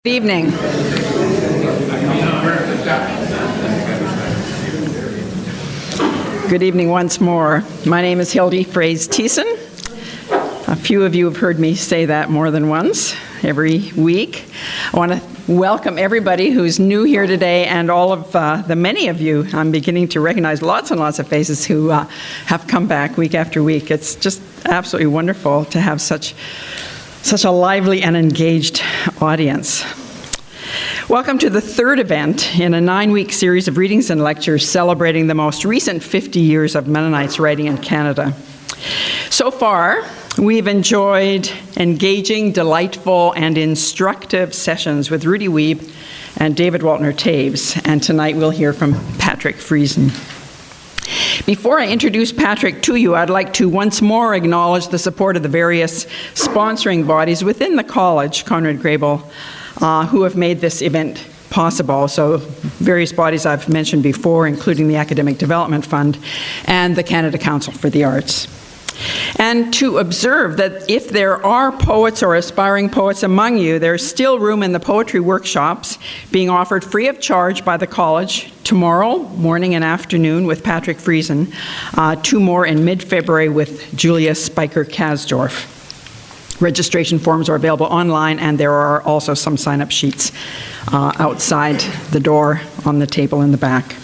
Good evening. Good evening once more. My name is Hildy Friesen. A few of you have heard me say that more than once every week. I want to welcome everybody who's new here today and all of the many of you. I'm beginning to recognize lots and lots of faces who have come back week after week. It's just absolutely wonderful to have such a lively and engaged audience. Welcome to the third event in a 9-week series of readings and lectures celebrating the most recent 50 years of Mennonites writing in Canada. So far, we've enjoyed engaging, delightful, and instructive sessions with Rudy Wiebe and David Waltner-Taves, and tonight we'll hear from Patrick Friesen. Before I introduce Patrick to you, I'd like to once more acknowledge the support of the various sponsoring bodies within the college, Conrad, Grebel, who have made this event possible. So various bodies I've mentioned before, including the Academic Development Fund and the Canada Council for the Arts. And to observe that if there are poets or aspiring poets among you, there's still room in the poetry workshops being offered free of charge by the college tomorrow morning and afternoon with Patrick Friesen, 2 more in mid-February with Julia Spiker-Kasdorf. Registration forms are available online, and there are also some sign-up sheets outside the door on the table in the back.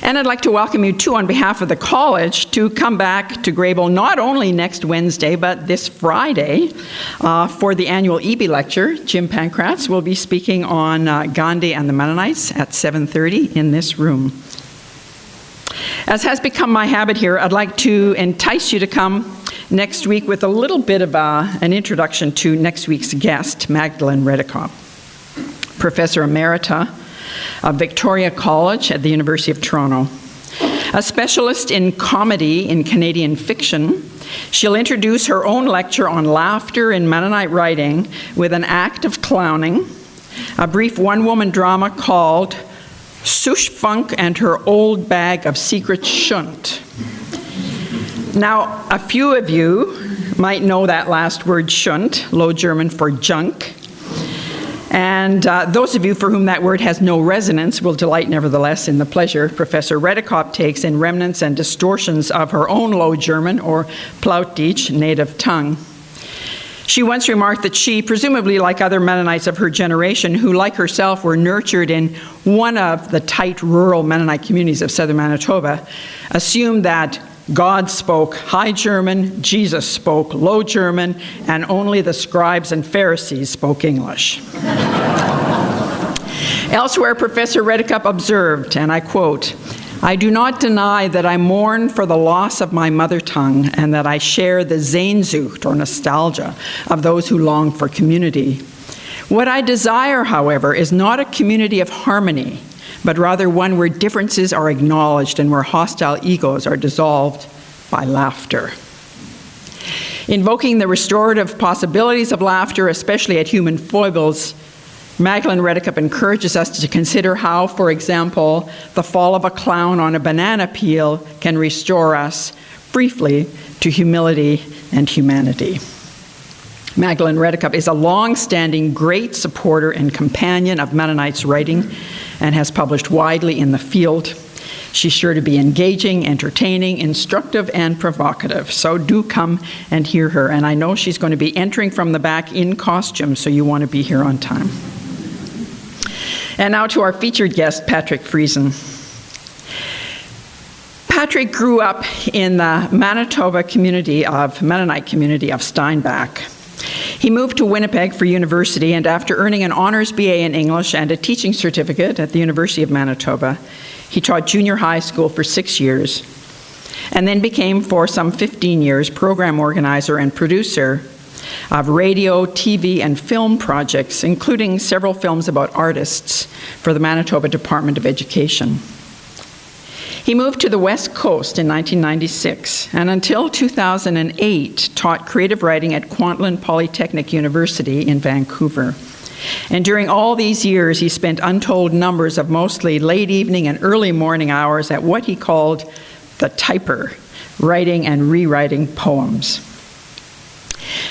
And I'd like to welcome you, too, on behalf of the college, to come back to Grebel not only next Wednesday, but this Friday for the annual EB lecture. Jim Pankratz will be speaking on Gandhi and the Mennonites at 7:30 in this room. As has become my habit here, I'd like to entice you to come next week with a little bit of an introduction to next week's guest, Magdalene Redekop, Professor Emerita of Victoria College at the University of Toronto. A specialist in comedy in Canadian fiction, she'll introduce her own lecture on laughter in Mennonite writing with an act of clowning, a brief one-woman drama called Sush Funk and Her Old Bag of Secret Shunt. Now, a few of you might know that last word, shunt, Low German for junk. And those of you for whom that word has no resonance will delight nevertheless in the pleasure Professor Redekop takes in remnants and distortions of her own Low German, or Plautdeutsch, native tongue. She once remarked that she, presumably like other Mennonites of her generation, who like herself were nurtured in one of the tight rural Mennonite communities of southern Manitoba, assumed that God spoke High German, Jesus spoke Low German, and only the scribes and Pharisees spoke English. Elsewhere, Professor Redekop observed, and I quote, "I do not deny that I mourn for the loss of my mother tongue and that I share the Sehnsucht, or nostalgia, of those who long for community. What I desire, however, is not a community of harmony, but rather one where differences are acknowledged and where hostile egos are dissolved by laughter." Invoking the restorative possibilities of laughter, especially at human foibles, Magdalene Redekop encourages us to consider how, for example, the fall of a clown on a banana peel can restore us, briefly, to humility and humanity. Magdalene Redekop is a long-standing great supporter and companion of Mennonites writing and has published widely in the field. She's sure to be engaging, entertaining, instructive, and provocative. So do come and hear her. And I know she's going to be entering from the back in costume, so you want to be here on time. And now to our featured guest, Patrick Friesen. Patrick grew up in the Manitoba Mennonite community of Steinbach. He moved to Winnipeg for university, and after earning an honors BA in English and a teaching certificate at the University of Manitoba, he taught junior high school for 6 years, and then became, for some 15 years, program organizer and producer of radio, TV, and film projects, including several films about artists for the Manitoba Department of Education. He moved to the West Coast in 1996, and until 2008 taught creative writing at Kwantlen Polytechnic University in Vancouver. And during all these years, he spent untold numbers of mostly late evening and early morning hours at what he called the typer, writing and rewriting poems.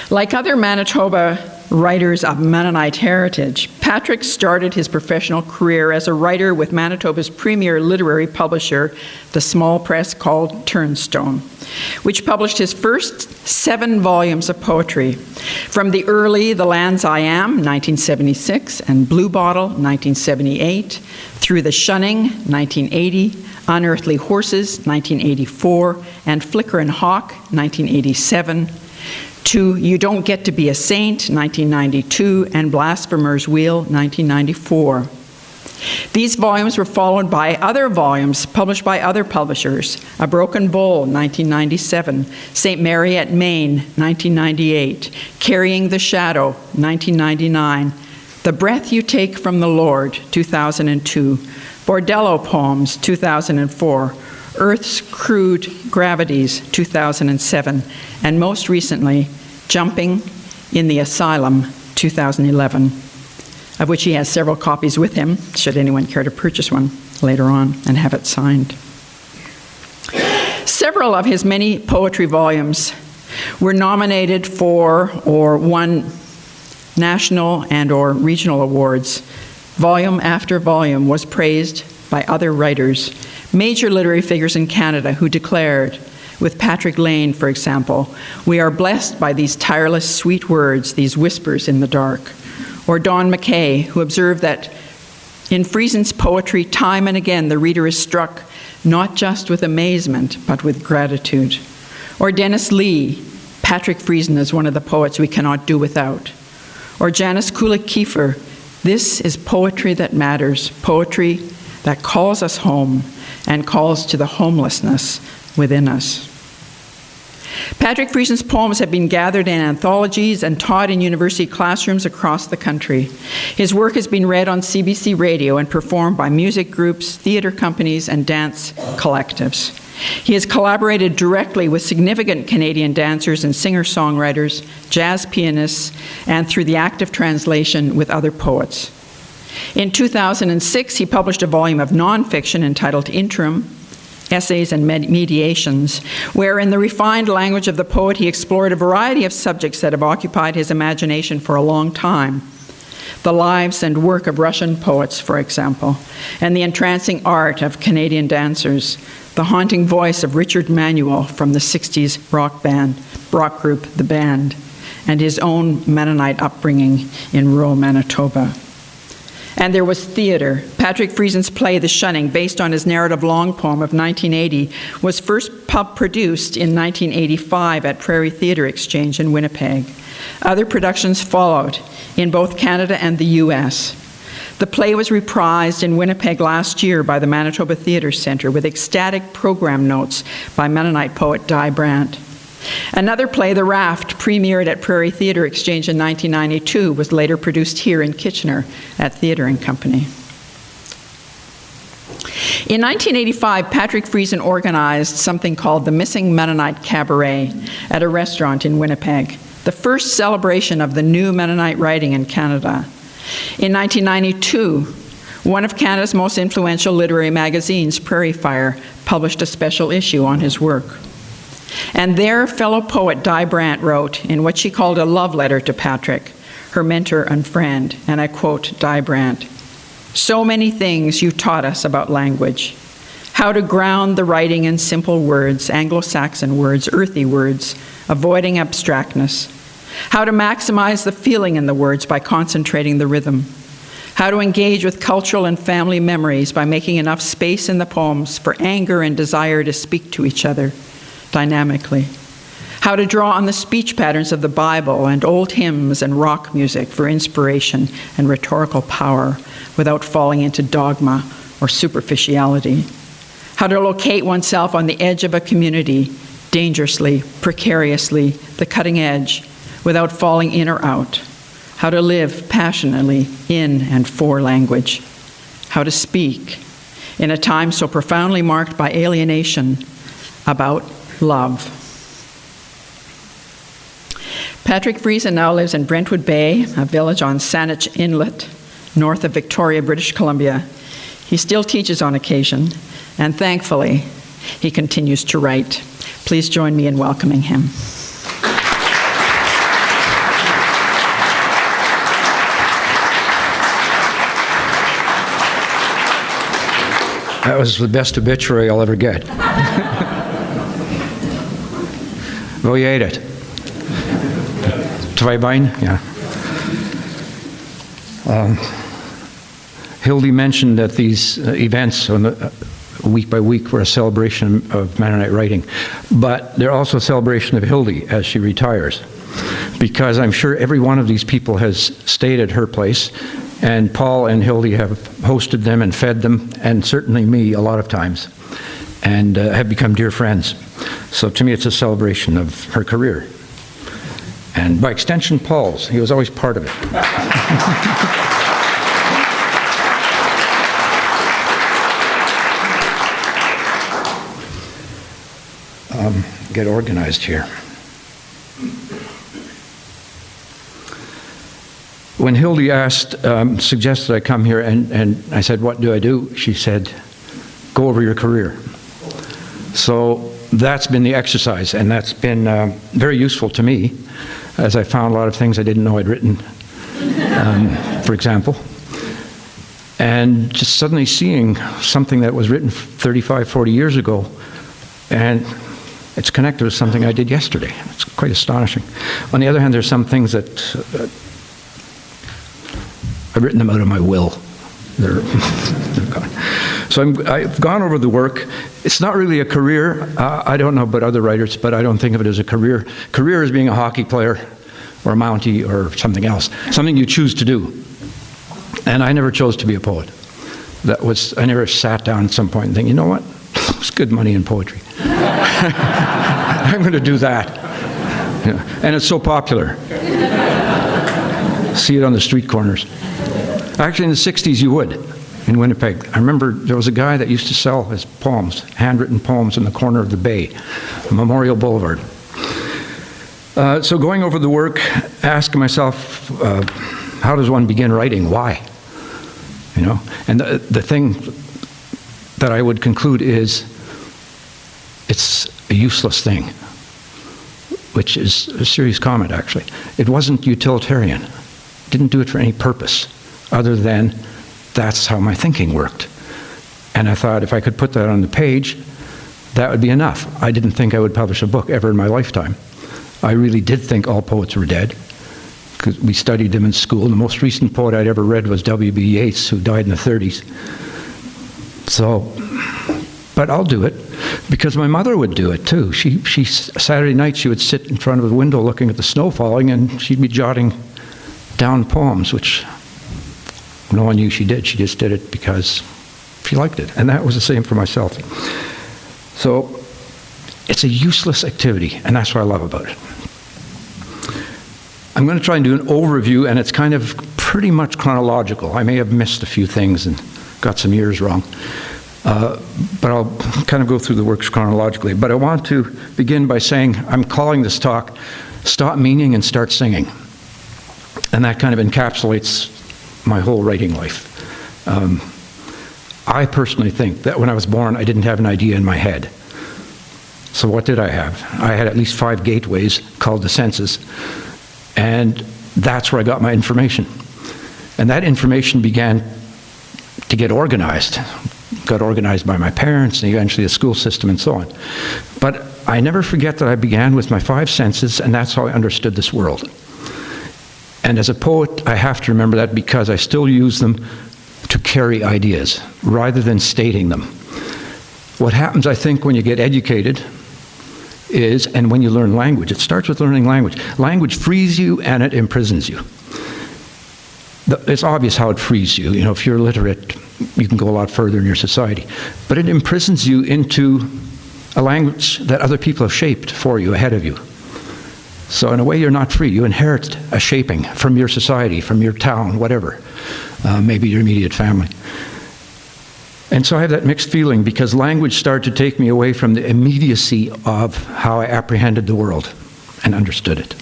Like other Manitoba writers of Mennonite heritage. Patrick started his professional career as a writer with Manitoba's premier literary publisher, the small press called Turnstone, which published his first 7 volumes of poetry. From the early The Lands I Am, 1976, and Blue Bottle, 1978, through The Shunning, 1980, Unearthly Horses, 1984, and Flicker and Hawk, 1987, to You Don't Get to Be a Saint, 1992, and Blasphemer's Wheel, 1994. These volumes were followed by other volumes published by other publishers: A Broken Bowl, 1997, St. Mary at Maine, 1998, Carrying the Shadow, 1999, The Breath You Take from the Lord, 2002, Bordello Poems, 2004, Earth's Crude Gravities, 2007, and most recently, Jumping in the Asylum, 2011, of which he has several copies with him, should anyone care to purchase one later on and have it signed. Several of his many poetry volumes were nominated for or won national and or regional awards. Volume after volume was praised by other writers, major literary figures in Canada who declared, with Patrick Lane, for example, "We are blessed by these tireless, sweet words, these whispers in the dark." Or Don McKay, who observed that in Friesen's poetry, time and again, the reader is struck not just with amazement, but with gratitude. Or Dennis Lee, Patrick Friesen is one of the poets we cannot do without. Or Janice Kulik-Kiefer, this is poetry that matters, poetry that calls us home and calls to the homelessness within us. Patrick Friesen's poems have been gathered in anthologies and taught in university classrooms across the country. His work has been read on CBC Radio and performed by music groups, theater companies, and dance collectives. He has collaborated directly with significant Canadian dancers and singer-songwriters, jazz pianists, and through the active translation with other poets. In 2006, he published a volume of nonfiction entitled Interim, Essays and Mediations, where in the refined language of the poet he explored a variety of subjects that have occupied his imagination for a long time. The lives and work of Russian poets, for example, and the entrancing art of Canadian dancers, the haunting voice of Richard Manuel from the 60s rock group The Band, and his own Mennonite upbringing in rural Manitoba. And there was theater. Patrick Friesen's play, The Shunning, based on his narrative long poem of 1980, was first produced in 1985 at Prairie Theatre Exchange in Winnipeg. Other productions followed in both Canada and the U.S. The play was reprised in Winnipeg last year by the Manitoba Theatre Centre with ecstatic program notes by Mennonite poet Di Brandt. Another play, The Raft, premiered at Prairie Theatre Exchange in 1992, was later produced here in Kitchener at Theatre and Company. In 1985, Patrick Friesen organized something called the Missing Mennonite Cabaret at a restaurant in Winnipeg, the first celebration of the new Mennonite writing in Canada. In 1992, one of Canada's most influential literary magazines, Prairie Fire, published a special issue on his work. And there, fellow poet Di Brandt wrote in what she called a love letter to Patrick, her mentor and friend, and I quote Di Brandt, "So many things you taught us about language, how to ground the writing in simple words, Anglo-Saxon words, earthy words, avoiding abstractness, how to maximize the feeling in the words by concentrating the rhythm, how to engage with cultural and family memories by making enough space in the poems for anger and desire to speak to each other dynamically, how to draw on the speech patterns of the Bible and old hymns and rock music for inspiration and rhetorical power without falling into dogma or superficiality, how to locate oneself on the edge of a community, dangerously, precariously, the cutting edge, without falling in or out, how to live passionately in and for language, how to speak in a time so profoundly marked by alienation about love." Patrick Friesen now lives in Brentwood Bay, a village on Saanich Inlet, north of Victoria, British Columbia. He still teaches on occasion, and thankfully, he continues to write. Please join me in welcoming him. That was the best obituary I'll ever get. Oh, you ate it. Zweibein? Yeah. Hildy mentioned that these events on the, week by week were a celebration of Mennonite writing, but they're also a celebration of Hildy as she retires, because I'm sure every one of these people has stayed at her place, and Paul and Hildy have hosted them and fed them, and certainly me a lot of times, and have become dear friends. So to me, it's a celebration of her career. And by extension, Paul's. He was always part of it. Get organized here. When Hildy suggested I come here, and I said, what do I do? She said, go over your career. So that's been the exercise, and that's been very useful to me, as I found a lot of things I didn't know I'd written, for example. And just suddenly seeing something that was written 35, 40 years ago, and it's connected with something I did yesterday. It's quite astonishing. On the other hand, there's some things that I've written them out of my will. They're gone. So I've gone over the work. It's not really a career. I don't know about other writers, but I don't think of it as a career. Career is being a hockey player or a Mountie or something else, something you choose to do. And I never chose to be a poet. I never sat down at some point and think, you know what? It's good money in poetry. I'm going to do that. Yeah. And it's so popular. See it on the street corners. Actually, in the 60s, you would, in Winnipeg. I remember there was a guy that used to sell his poems, handwritten poems, in the corner of the Bay, Memorial Boulevard. So going over the work, asking myself, how does one begin writing? Why? You know, and the thing that I would conclude is it's a useless thing, which is a serious comment, actually. It wasn't utilitarian. Didn't do it for any purpose other than that's how my thinking worked. And I thought if I could put that on the page, that would be enough. I didn't think I would publish a book ever in my lifetime. I really did think all poets were dead, because we studied them in school. The most recent poet I'd ever read was W.B. Yeats, who died in the 30s. So, but I'll do it, because my mother would do it too. Saturday night she would sit in front of the window looking at the snow falling, and she'd be jotting down poems, which no one knew she did. She just did it because she liked it. And that was the same for myself. So it's a useless activity, and that's what I love about it. I'm going to try and do an overview, and it's kind of pretty much chronological. I may have missed a few things and got some years wrong. But I'll kind of go through the works chronologically. But I want to begin by saying I'm calling this talk Stop Meaning and Start Singing. And that kind of encapsulates my whole writing life. I personally think that when I was born, I didn't have an idea in my head. So what did I have? I had at least 5 gateways called the senses, and that's where I got my information. And that information began to get organized. Got organized by my parents and eventually the school system and so on. But I never forget that I began with my 5 senses, and that's how I understood this world. And as a poet, I have to remember that, because I still use them to carry ideas rather than stating them. What happens, I think, when you get educated is, and when you learn language, it starts with learning language. Language frees you and it imprisons you. It's obvious how it frees you. You know, if you're literate, you can go a lot further in your society. But it imprisons you into a language that other people have shaped for you, ahead of you. So in a way, you're not free. You inherit a shaping from your society, from your town, whatever, maybe your immediate family. And so I have that mixed feeling, because language started to take me away from the immediacy of how I apprehended the world and understood it.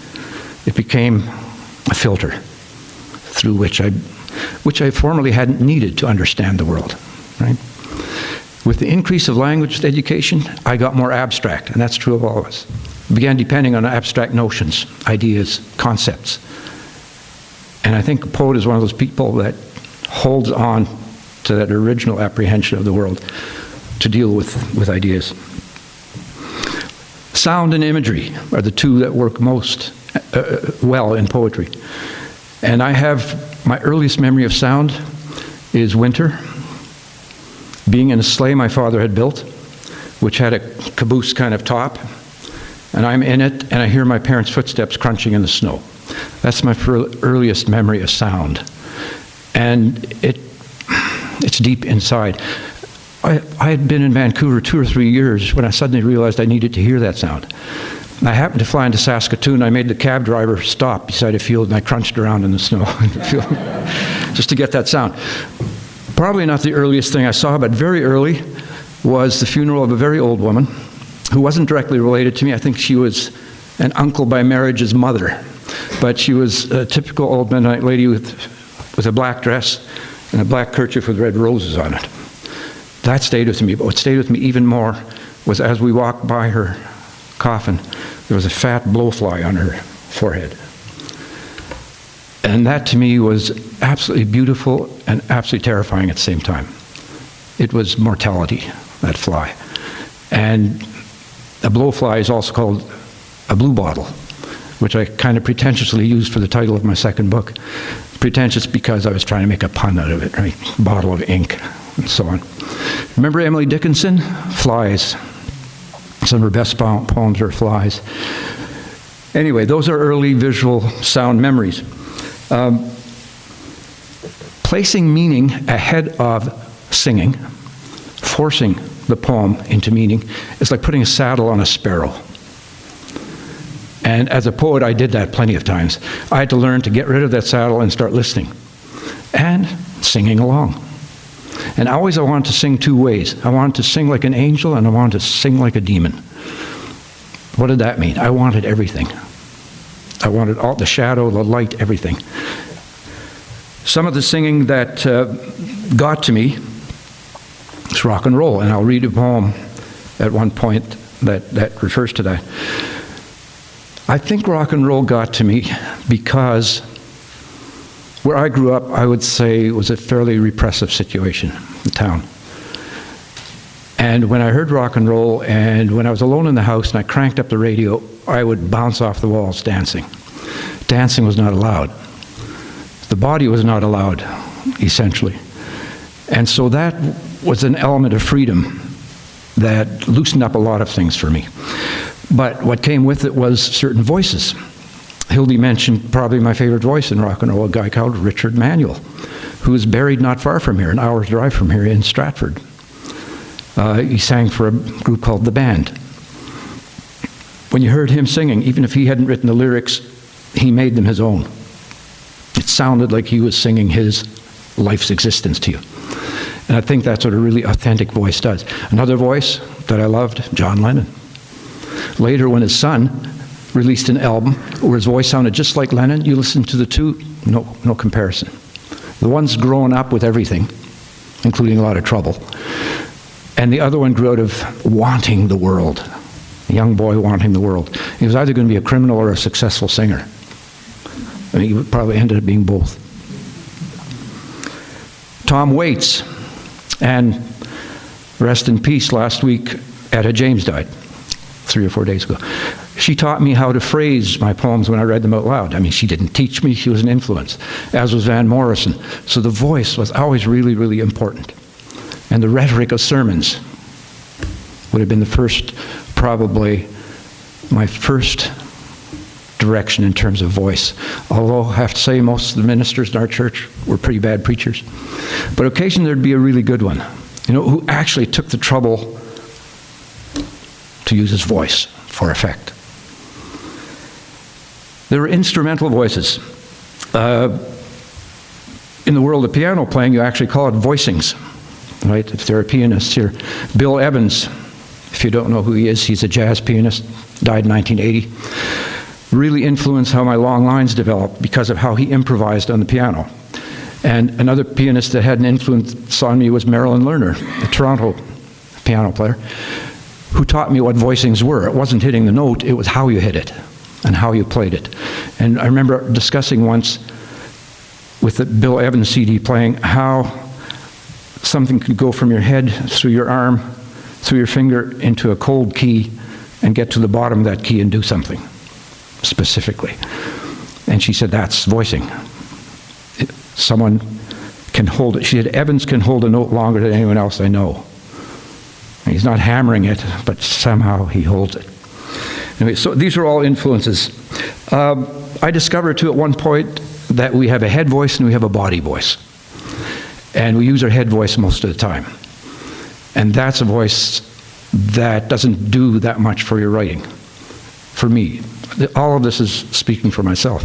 It became a filter through which I formerly hadn't needed to understand the world, right? With the increase of language education, I got more abstract, and that's true of all of us. I began depending on abstract notions, ideas, concepts. And I think a poet is one of those people that holds on to that original apprehension of the world to deal with ideas. Sound and imagery are the two that work most well in poetry. And I have, my earliest memory of sound is winter, being in a sleigh my father had built, which had a caboose kind of top, and I'm in it, and I hear my parents' footsteps crunching in the snow. That's my earliest memory of sound. And it's deep inside. I had been in Vancouver 2 or 3 years when I suddenly realized I needed to hear that sound. I happened to fly into Saskatoon. I made the cab driver stop beside a field, and I crunched around in the snow just to get that sound. Probably not the earliest thing I saw, but very early was the funeral of a very old woman who wasn't directly related to me. I think she was an uncle by marriage's mother, but she was a typical old Mennonite lady with a black dress and a black kerchief with red roses on it. That stayed with me, but what stayed with me even more was as we walked by her coffin, there was a fat blowfly on her forehead. And that to me was absolutely beautiful and absolutely terrifying at the same time. It was mortality, that fly. And a blowfly is also called a blue bottle, which I kind of pretentiously used for the title of my second book. Pretentious because I was trying to make a pun out of it, right? Bottle of ink, and so on. Remember Emily Dickinson? Flies. Some of her best poems are flies. Anyway, those are early visual sound memories. Placing meaning ahead of singing, forcing the poem into meaning, is like putting a saddle on a sparrow. And as a poet, I did that plenty of times. I had to learn to get rid of that saddle and start listening and singing along. And always I wanted to sing two ways. I wanted to sing like an angel, and I wanted to sing like a demon. What did that mean? I wanted everything. I wanted all the shadow, the light, everything. Some of the singing that got to me is rock and roll, and I'll read a poem at one point that refers to that. I think rock and roll got to me because where I grew up, I would say, was a fairly repressive situation, the town. And when I heard rock and roll, and when I was alone in the house and I cranked up the radio, I would bounce off the walls dancing. Dancing was not allowed. The body was not allowed, essentially. And so that was an element of freedom that loosened up a lot of things for me. But what came with it was certain voices. Hildy mentioned probably my favorite voice in rock and roll, a guy called Richard Manuel, who is buried not far from here, an hour's drive from here in Stratford. He sang for a group called The Band. When you heard him singing, even if he hadn't written the lyrics, he made them his own. It sounded like he was singing his life's existence to you. And I think that's what a really authentic voice does. Another voice that I loved, John Lennon. Later, when his son released an album where his voice sounded just like Lennon, you listen to the two, no comparison. The one's grown up with everything, including a lot of trouble. And the other one grew out of wanting the world, a young boy wanting the world. He was either going to be a criminal or a successful singer. I mean, he probably ended up being both. Tom Waits, and rest in peace, last week Etta James died, 3 or 4 days ago. She taught me how to phrase my poems when I read them out loud. I mean, she didn't teach me, she was an influence, as was Van Morrison. So the voice was always really, really important. And the rhetoric of sermons would have been the first, probably my first direction in terms of voice. Although I have to say most of the ministers in our church were pretty bad preachers. But occasionally there'd be a really good one, who actually took the trouble to use his voice for effect. There were instrumental voices. In the world of piano playing, you actually call it voicings, right? If there are pianists here. Bill Evans, if you don't know who he is, he's a jazz pianist, died in 1980. Really influenced how my long lines developed because of how he improvised on the piano. And another pianist that had an influence on me was Marilyn Lerner, a Toronto piano player, who taught me what voicings were. It wasn't hitting the note, it was how you hit it and how you played it. And I remember discussing once with the Bill Evans CD playing how something could go from your head, through your arm, through your finger, into a cold key, and get to the bottom of that key and do something specifically. And she said, that's voicing. Someone can hold it. She said, Evans can hold a note longer than anyone else I know. And he's not hammering it, but somehow he holds it. Anyway, so these are all influences. I discovered, too, at one point that we have a head voice and we have a body voice. And we use our head voice most of the time. And that's a voice that doesn't do that much for your writing, for me. All of this is speaking for myself.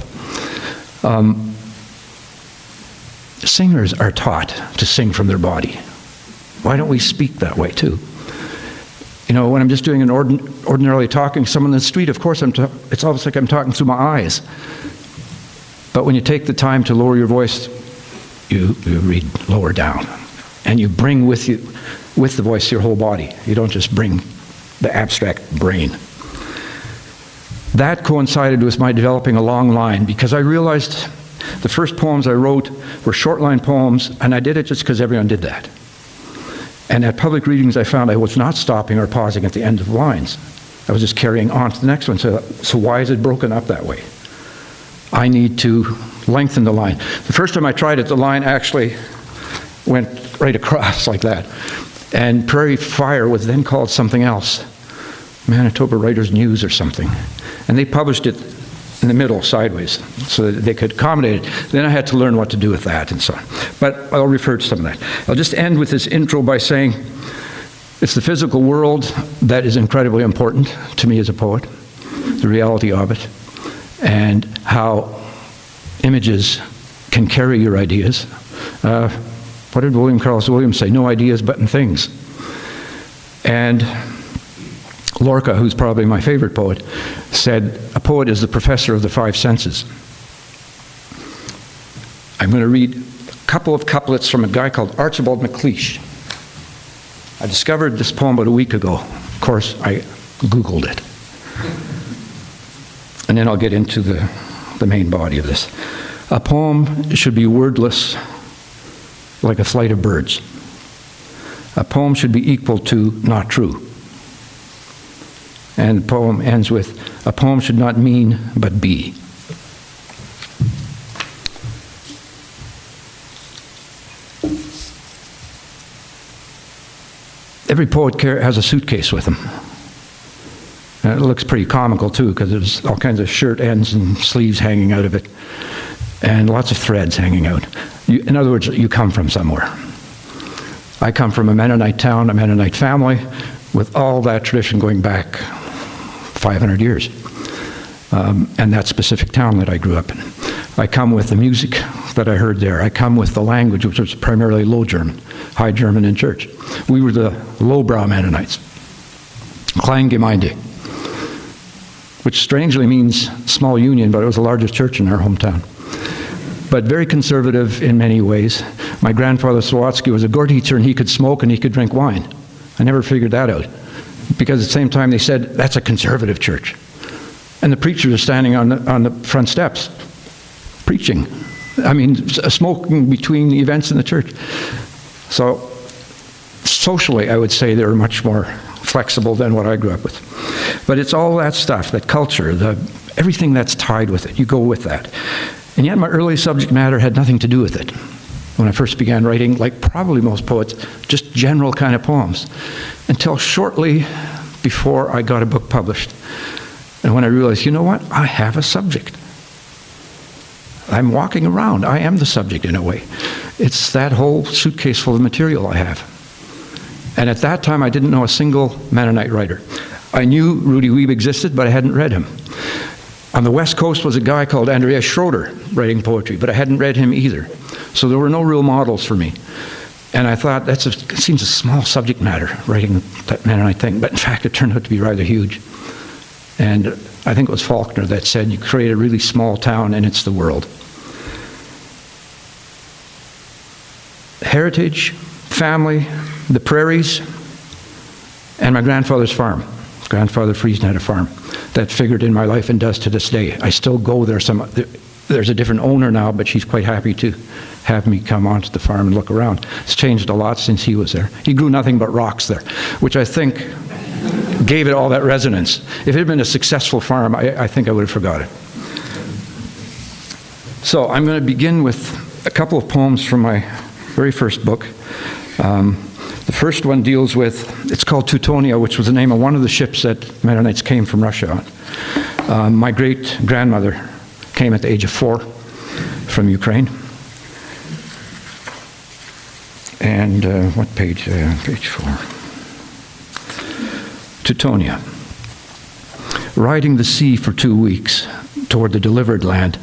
Singers are taught to sing from their body. Why don't we speak that way, too? You know, when I'm just doing an ordinarily talking to someone in the street, of course, it's almost like I'm talking through my eyes. But when you take the time to lower your voice, you read lower down. And you bring with the voice, your whole body. You don't just bring the abstract brain. That coincided with my developing a long line, because I realized the first poems I wrote were short line poems, and I did it just because everyone did that. And at public readings, I found I was not stopping or pausing at the end of the lines. I was just carrying on to the next one. So why is it broken up that way? I need to lengthen the line. The first time I tried it, the line actually went right across like that. And Prairie Fire was then called something else, Manitoba Writers News or something. And they published it in the middle, sideways, so that they could accommodate it. Then I had to learn what to do with that and so on. But I'll refer to some of that. I'll just end with this intro by saying it's the physical world that is incredibly important to me as a poet, the reality of it, and how images can carry your ideas. What did William Carlos Williams say? No ideas but in things. And Lorca, who's probably my favorite poet, said, a poet is the professor of the five senses. I'm going to read a couple of couplets from a guy called Archibald MacLeish. I discovered this poem about a week ago. Of course, I Googled it. And then I'll get into the main body of this. A poem should be wordless, like a flight of birds. A poem should be equal to not true. And the poem ends with, a poem should not mean, but be. Every poet has a suitcase with him. And it looks pretty comical, too, because there's all kinds of shirt ends and sleeves hanging out of it, and lots of threads hanging out. In other words, you come from somewhere. I come from a Mennonite town, a Mennonite family, with all that tradition going back 500 years. And that specific town that I grew up in. I come with the music that I heard there. I come with the language, which was primarily Low German, High German in church. We were the lowbrow Mennonites. Kleingemeinde, which strangely means small union, but it was the largest church in our hometown. But very conservative in many ways. My grandfather Swatsky was a Gortitzer, and he could smoke and he could drink wine. I never figured that out. Because at the same time they said, that's a conservative church. And the preachers are standing on the front steps, preaching. I mean, smoking between the events in the church. So socially, I would say they were much more flexible than what I grew up with. But it's all that stuff, that culture, everything that's tied with it. You go with that. And yet my early subject matter had nothing to do with it. When I first began writing, like probably most poets, just general kind of poems. Until shortly before I got a book published. And when I realized, you know what? I have a subject. I'm walking around. I am the subject in a way. It's that whole suitcase full of material I have. And at that time, I didn't know a single Mennonite writer. I knew Rudy Wiebe existed, but I hadn't read him. On the West Coast was a guy called Andreas Schroeder writing poetry, but I hadn't read him either. So there were no real models for me. And I thought, it seems a small subject matter, writing that Mennonite thing. But in fact, it turned out to be rather huge. And I think it was Faulkner that said, you create a really small town and it's the world. Heritage, family, the prairies, and my grandfather's farm. Grandfather Friesen had a farm that figured in my life and does to this day. I still go there There's a different owner now, but she's quite happy to have me come onto the farm and look around. It's changed a lot since he was there. He grew nothing but rocks there, which I think gave it all that resonance. If it had been a successful farm, I think I would have forgot it. So I'm going to begin with a couple of poems from my very first book. The first one deals with, it's called Teutonia, which was the name of one of the ships that Mennonites came from Russia on. My great-grandmother came at the age of 4 from Ukraine. And what page? Page 4. Teutonia. Riding the sea for 2 weeks toward the delivered land,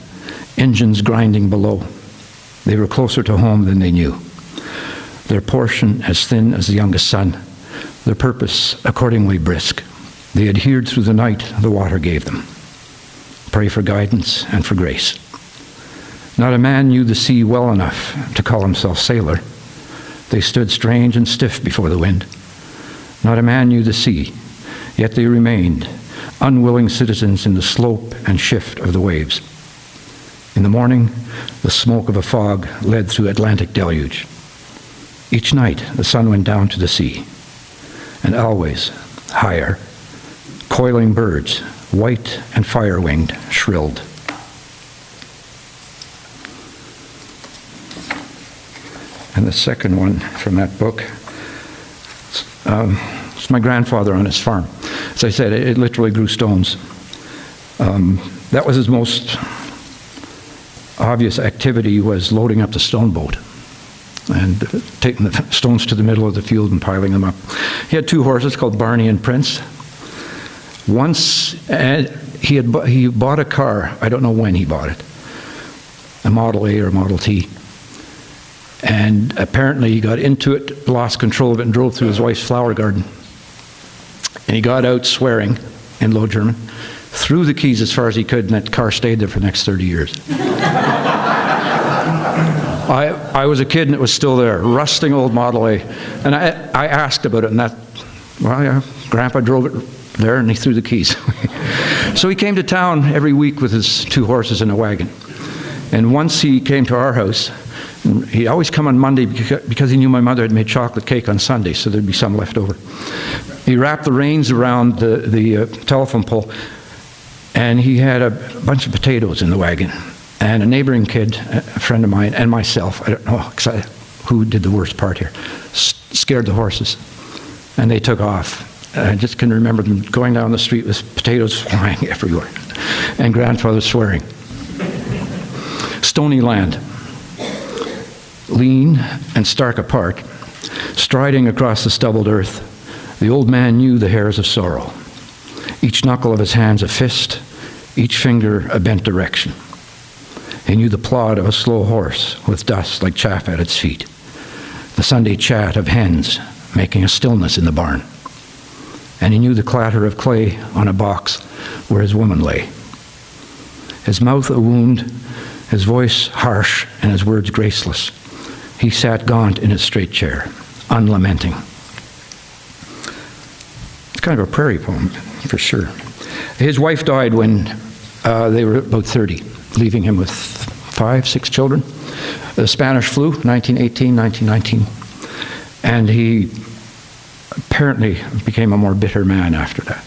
engines grinding below. They were closer to home than they knew. Their portion as thin as the youngest son, their purpose accordingly brisk. They adhered through the night the water gave them. Pray for guidance and for grace. Not a man knew the sea well enough to call himself sailor. They stood strange and stiff before the wind. Not a man knew the sea, yet they remained unwilling citizens in the slope and shift of the waves. In the morning, the smoke of a fog led through Atlantic deluge. Each night, the sun went down to the sea, and always, higher, coiling birds, white and fire-winged, shrilled. And the second one from that book, it's my grandfather on his farm. As I said, it literally grew stones. That was his most obvious activity, was loading up the stone boat and taking the stones to the middle of the field and piling them up. He had 2 horses called Barney and Prince. Once he bought a car, I don't know when he bought it, a Model A or a Model T. And apparently he got into it, lost control of it, and drove through his wife's flower garden. And he got out swearing in Low German, threw the keys as far as he could, and that car stayed there for the next 30 years. I was a kid and it was still there, rusting old Model A. And I asked about it, and Grandpa drove it there and he threw the keys. So he came to town every week with his 2 horses and a wagon. And once he came to our house, he'd always come on Monday because he knew my mother had made chocolate cake on Sunday, so there'd be some left over. He wrapped the reins around the telephone pole, and he had a bunch of potatoes in the wagon. And a neighboring kid, a friend of mine, and myself, I don't know who did the worst part here, scared the horses. And they took off. I just can remember them going down the street with potatoes flying everywhere, and grandfather swearing. Stony land, lean and stark apart, striding across the stubbled earth, the old man knew the hairs of sorrow. Each knuckle of his hands a fist, each finger a bent direction. He knew the plod of a slow horse with dust like chaff at its feet, the Sunday chat of hens making a stillness in the barn. And he knew the clatter of clay on a box where his woman lay. His mouth a wound, his voice harsh and his words graceless. He sat gaunt in his straight chair, unlamenting. It's kind of a prairie poem, for sure. His wife died when they were about 30, leaving him with 5, 6 children. The Spanish flu, 1918, 1919. And he apparently became a more bitter man after that,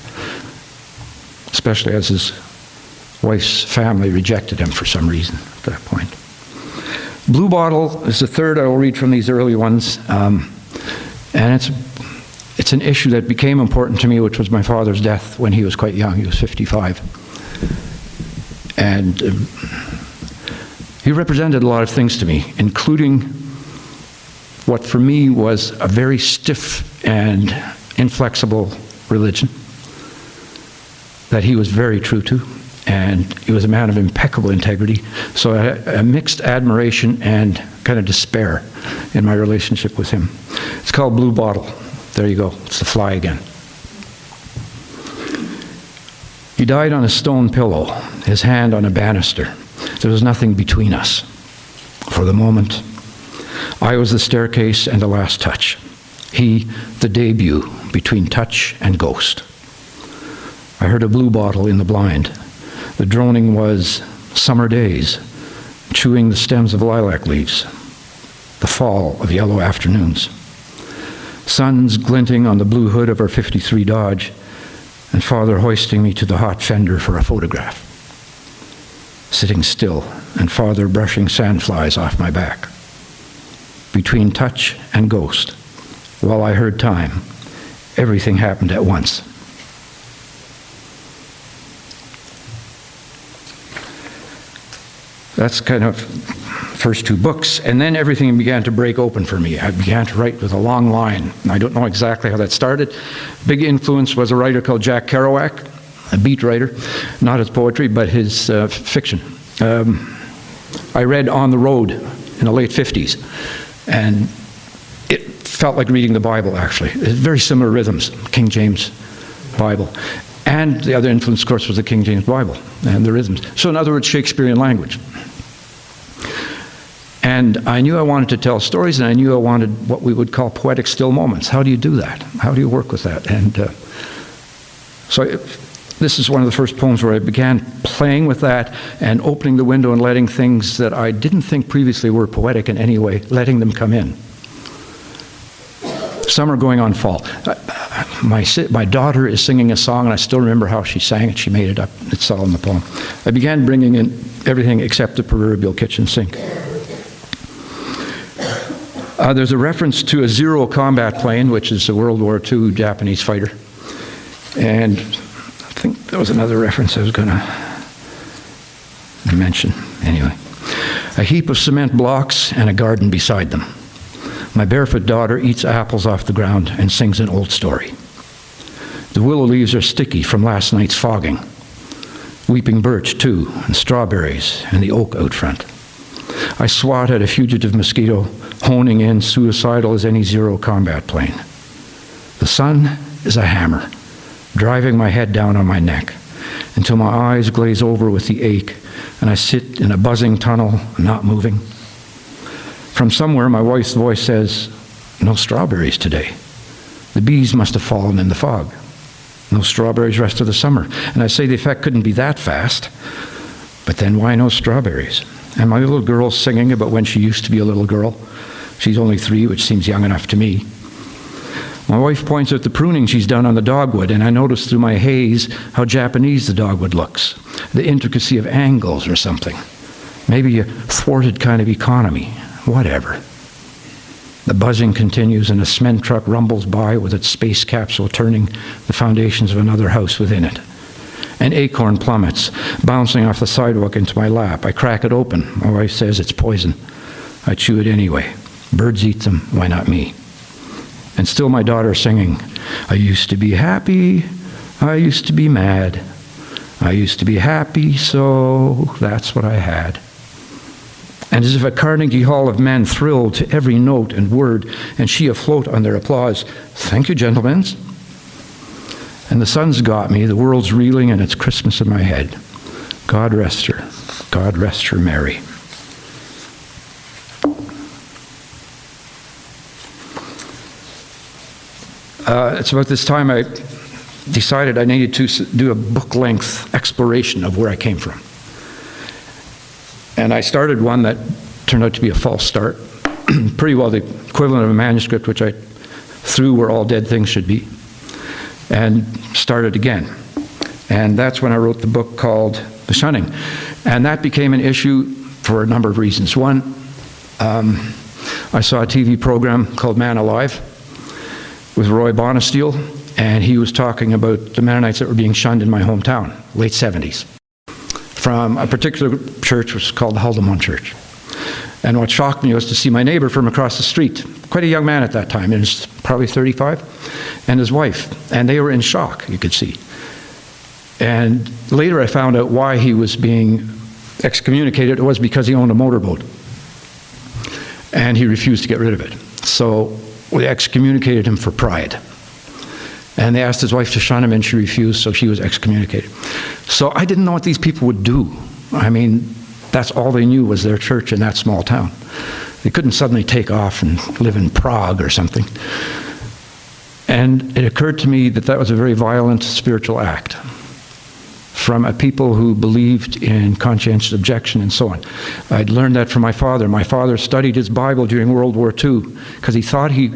especially as his wife's family rejected him for some reason at that point. Blue Bottle is the third I will read from these early ones, and it's an issue that became important to me, which was my father's death when he was quite young. He was 55. And he represented a lot of things to me, including what for me was a very stiff and inflexible religion that he was very true to. And he was a man of impeccable integrity. So I had a mixed admiration and kind of despair in my relationship with him. It's called Blue Bottle. There you go. It's the fly again. He died on a stone pillow, his hand on a banister. There was nothing between us. For the moment, I was the staircase and the last touch. He, the debut between touch and ghost. I heard a blue bottle in the blind. The droning was summer days, chewing the stems of lilac leaves, the fall of yellow afternoons, suns glinting on the blue hood of our '53 Dodge, and Father hoisting me to the hot fender for a photograph. Sitting still, and Father brushing sandflies off my back. Between touch and ghost, while I heard time, everything happened at once. That's kind of first two books, and then everything began to break open for me. I began to write with a long line. I don't know exactly how that started. Big influence was a writer called Jack Kerouac, a beat writer, not his poetry, but his fiction. I read On the Road in the late 50s, and it felt like reading the Bible, actually. It's very similar rhythms, King James Bible. And the other influence, of course, was the King James Bible and the rhythms. So in other words, Shakespearean language. And I knew I wanted to tell stories, and I knew I wanted what we would call poetic still moments. How do you do that? How do you work with that? And this is one of the first poems where I began playing with that and opening the window and letting things that I didn't think previously were poetic in any way, letting them come in. Summer going on fall. My daughter is singing a song, and I still remember how she sang it. She made it up. It's all in the poem. I began bringing in everything except the proverbial kitchen sink. There's a reference to a Zero combat plane, which is a World War II Japanese fighter. And I think there was another reference I was going to mention. Anyway, a heap of cement blocks and a garden beside them. My barefoot daughter eats apples off the ground and sings an old story. The willow leaves are sticky from last night's fogging. Weeping birch, too, and strawberries, and the oak out front. I swat at a fugitive mosquito, honing in, suicidal as any Zero combat plane. The sun is a hammer, driving my head down on my neck, until my eyes glaze over with the ache, and I sit in a buzzing tunnel, not moving. From somewhere, my wife's voice says, "No strawberries today. The bees must have fallen in the fog. No strawberries rest of the summer." And I say the effect couldn't be that fast, but then why no strawberries? And my little girl's singing about when she used to be a little girl. She's only 3, which seems young enough to me. My wife points out the pruning she's done on the dogwood, and I notice through my haze how Japanese the dogwood looks, the intricacy of angles or something. Maybe a thwarted kind of economy. Whatever. The buzzing continues, and a cement truck rumbles by with its space capsule turning the foundations of another house within it. An acorn plummets, bouncing off the sidewalk into my lap. I crack it open. My wife says it's poison. I chew it anyway. Birds eat them, why not me? And still my daughter singing, "I used to be happy, I used to be mad. I used to be happy, so that's what I had." And as if at Carnegie Hall of men thrilled to every note and word, and she afloat on their applause, "Thank you, gentlemen." And the sun's got me, the world's reeling, and it's Christmas in my head. God rest her. God rest her merry. It's about this time I decided I needed to do a book-length exploration of where I came from. And I started one that turned out to be a false start. Pretty well the equivalent of a manuscript, which I threw where all dead things should be, and started again. And that's when I wrote the book called The Shunning. And that became an issue for a number of reasons. One, I saw a TV program called Man Alive with Roy Bonesteel, and he was talking about the Mennonites that were being shunned in my hometown, late 70s, from a particular church which was called the Haldimand Church. And what shocked me was to see my neighbor from across the street, quite a young man at that time, he was probably 35, and his wife, and they were in shock, you could see. And later I found out why he was being excommunicated. It was because he owned a motorboat, and he refused to get rid of it. So we excommunicated him for pride. And they asked his wife to shun him, and she refused, so she was excommunicated. So I didn't know what these people would do. I mean, that's all they knew was their church in that small town. They couldn't suddenly take off and live in Prague or something. And it occurred to me that that was a very violent spiritual act from a people who believed in conscientious objection and so on. I'd learned that from my father. My father studied his Bible during World War II because he thought he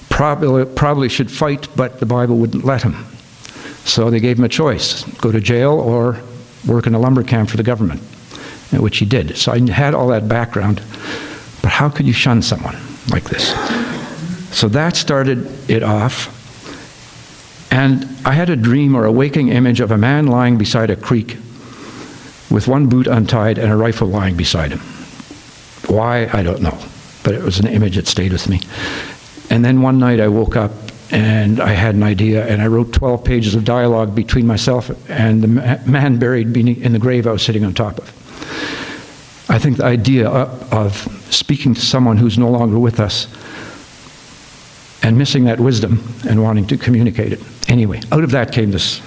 probably should fight, but the Bible wouldn't let him. So they gave him a choice, go to jail or work in a lumber camp for the government, which he did. So I had all that background, but how could you shun someone like this? So that started it off. And I had a dream or a waking image of a man lying beside a creek with one boot untied and a rifle lying beside him. Why, I don't know, but it was an image that stayed with me. And then one night I woke up and I had an idea, and I wrote 12 pages of dialogue between myself and the man buried in the grave I was sitting on top of. I think the idea of speaking to someone who's no longer with us and missing that wisdom and wanting to communicate it. Anyway, out of that came this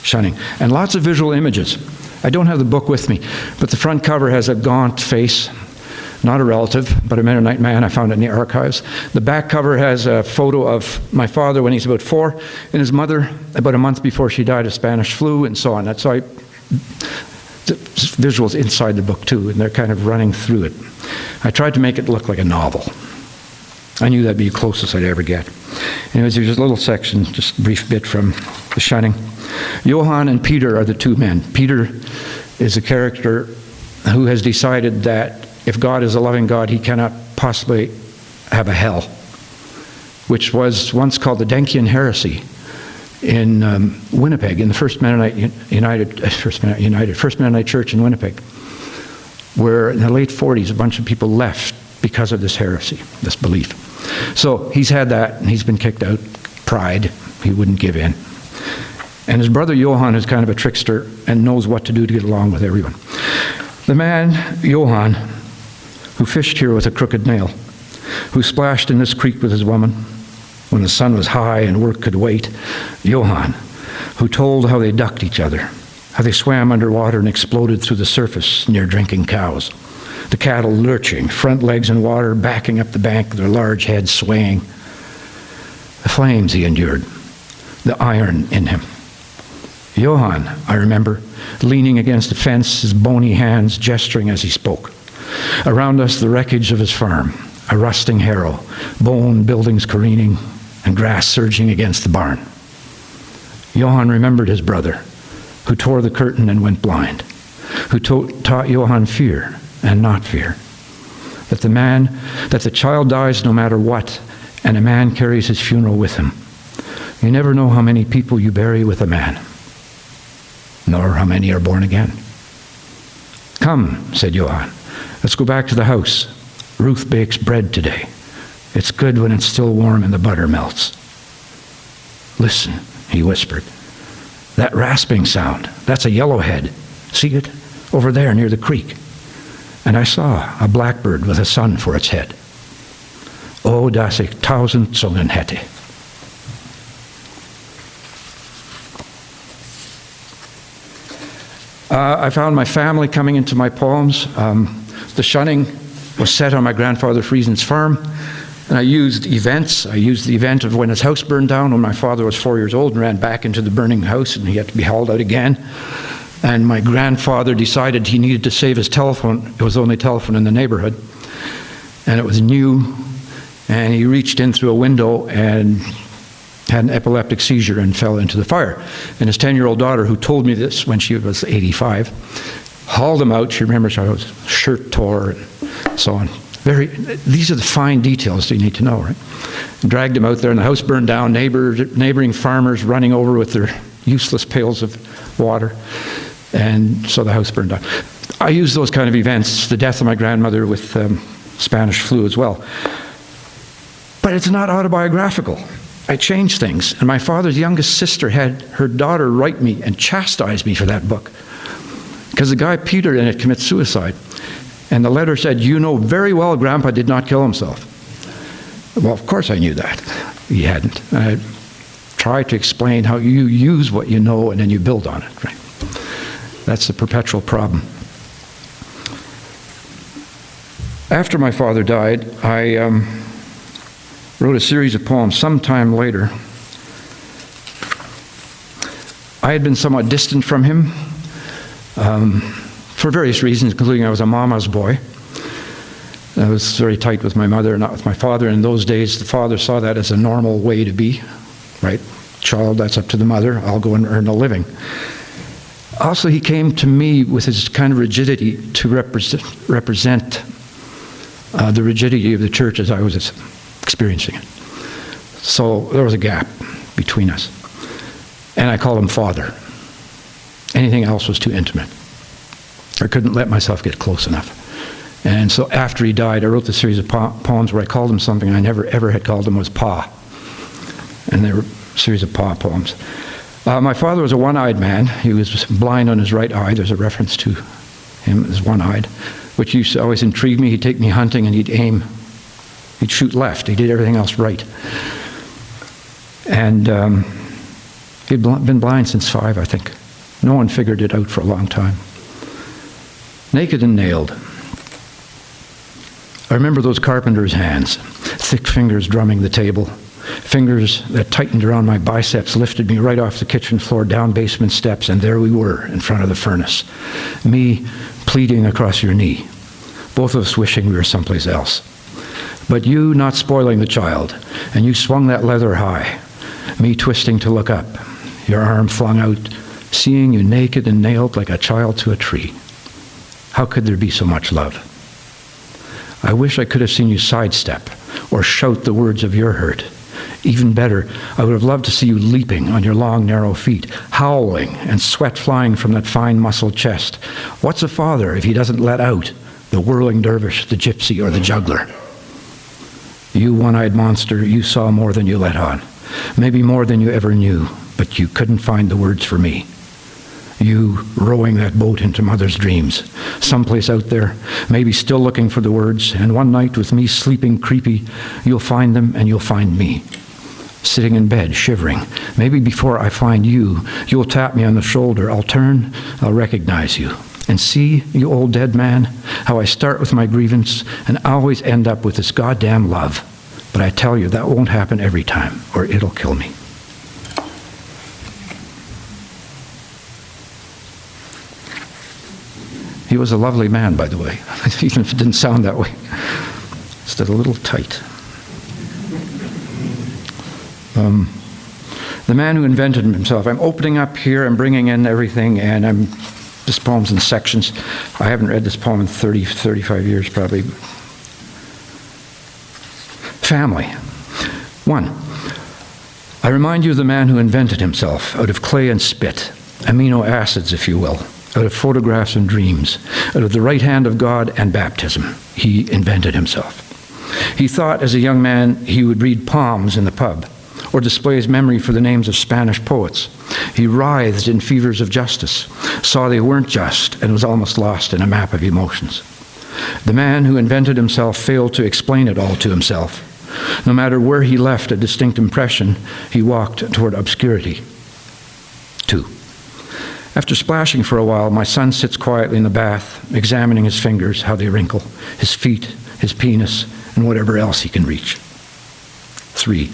shunning. And lots of visual images. I don't have the book with me, but the front cover has a gaunt face, not a relative, but a Mennonite man. I found it in the archives. The back cover has a photo of my father when he's about 4, and his mother about a month before she died of Spanish flu, and so on. That's why the visuals inside the book too, and they're kind of running through it. I tried to make it look like a novel. I knew that'd be the closest I'd ever get. Anyways, there's a little section, just a brief bit from the shunning. Johann and Peter are the two men. Peter is a character who has decided that if God is a loving God, he cannot possibly have a hell, which was once called the Denkian heresy in Winnipeg, in the First Mennonite Church in Winnipeg, where in the late 40s a bunch of people left because of this heresy, this belief. So he's had that, and he's been kicked out. Pride, he wouldn't give in. And his brother Johann is kind of a trickster and knows what to do to get along with everyone. The man, Johann, who fished here with a crooked nail, who splashed in this creek with his woman when the sun was high and work could wait. Johann, who told how they ducked each other, how they swam underwater and exploded through the surface near drinking cows. The cattle lurching, front legs in water, backing up the bank, their large heads swaying. The flames he endured, the iron in him. Johann, I remember, leaning against a fence, his bony hands gesturing as he spoke. Around us, the wreckage of his farm, a rusting harrow, bone buildings careening, and grass surging against the barn. Johann remembered his brother, who tore the curtain and went blind, who taught Johann fear and not fear. That the child dies no matter what, and a man carries his funeral with him. You never know how many people you bury with a man, nor how many are born again. Come, said Johann, let's go back to the house. Ruth bakes bread today. It's good when it's still warm and the butter melts. Listen, he whispered. That rasping sound, that's a yellowhead. See it? Over there near the creek. And I saw a blackbird with a sun for its head. O das ich tausend Zungen hätte. I found my family coming into my poems. The shunning was set on my grandfather Friesen's farm, and I used events. I used the event of when his house burned down when my father was 4 years old and ran back into the burning house, and he had to be hauled out again. And my grandfather decided he needed to save his telephone. It was the only telephone in the neighborhood, and it was new, and he reached in through a window and had an epileptic seizure and fell into the fire. And his 10-year-old daughter, who told me this when she was 85, hauled him out. She remembers how his shirt tore and so on. These are the fine details that you need to know, right? And dragged him out there, and the house burned down, neighboring farmers running over with their useless pails of water. And so the house burned down. I use those kind of events, the death of my grandmother with Spanish flu as well. But it's not autobiographical. I changed things. And my father's youngest sister had her daughter write me and chastise me for that book. Because the guy Peter in it commits suicide. And the letter said, you know very well Grandpa did not kill himself. Well, of course I knew that. He hadn't. I tried to explain how you use what you know and then you build on it, right? That's the perpetual problem. After my father died, I wrote a series of poems sometime later. I had been somewhat distant from him for various reasons, including I was a mama's boy. I was very tight with my mother, not with my father. In those days, the father saw that as a normal way to be, right? Child, that's up to the mother. I'll go and earn a living. Also, he came to me with his kind of rigidity to represent the rigidity of the church as I was experiencing it. So there was a gap between us. And I called him Father. Anything else was too intimate. I couldn't let myself get close enough. And so after he died, I wrote this series of poems where I called him something I never ever had called him, was Pa. And they were a series of Pa poems. My father was a one-eyed man. He was blind on his right eye. There's a reference to him as one-eyed, which used to always intrigue me. He'd take me hunting and he'd aim. He'd shoot left. He did everything else right. And he'd been blind since 5, I think. No one figured it out for a long time. Naked and nailed. I remember those carpenter's hands, thick fingers drumming the table, fingers that tightened around my biceps, lifted me right off the kitchen floor, down basement steps, and there we were in front of the furnace. Me pleading across your knee, both of us wishing we were someplace else. But you not spoiling the child, and you swung that leather high, me twisting to look up, your arm flung out, seeing you naked and nailed like a child to a tree. How could there be so much love? I wish I could have seen you sidestep or shout the words of your hurt. Even better, I would have loved to see you leaping on your long, narrow feet, howling and sweat flying from that fine muscled chest. What's a father if he doesn't let out the whirling dervish, the gypsy, or the juggler? You one-eyed monster, you saw more than you let on. Maybe more than you ever knew, but you couldn't find the words for me. You rowing that boat into mother's dreams, someplace out there, maybe still looking for the words, and one night with me sleeping creepy, you'll find them and you'll find me. Sitting in bed, shivering. Maybe before I find you, you'll tap me on the shoulder. I'll turn, I'll recognize you. And see, you old dead man, how I start with my grievance and always end up with this goddamn love. But I tell you, that won't happen every time, or it'll kill me. He was a lovely man, by the way, even if it didn't sound that way. Just a little tight. The man who invented himself. I'm opening up here, I'm bringing in everything, and this poem's in sections. I haven't read this poem in 35 years, probably. Family. 1. I remind you of the man who invented himself out of clay and spit, amino acids, if you will, out of photographs and dreams, out of the right hand of God and baptism. He invented himself. He thought as a young man he would read palms in the pub, or display his memory for the names of Spanish poets. He writhed in fevers of justice, saw they weren't just, and was almost lost in a map of emotions. The man who invented himself failed to explain it all to himself. No matter where he left a distinct impression, he walked toward obscurity. 2. After splashing for a while, my son sits quietly in the bath, examining his fingers, how they wrinkle, his feet, his penis, and whatever else he can reach. 3.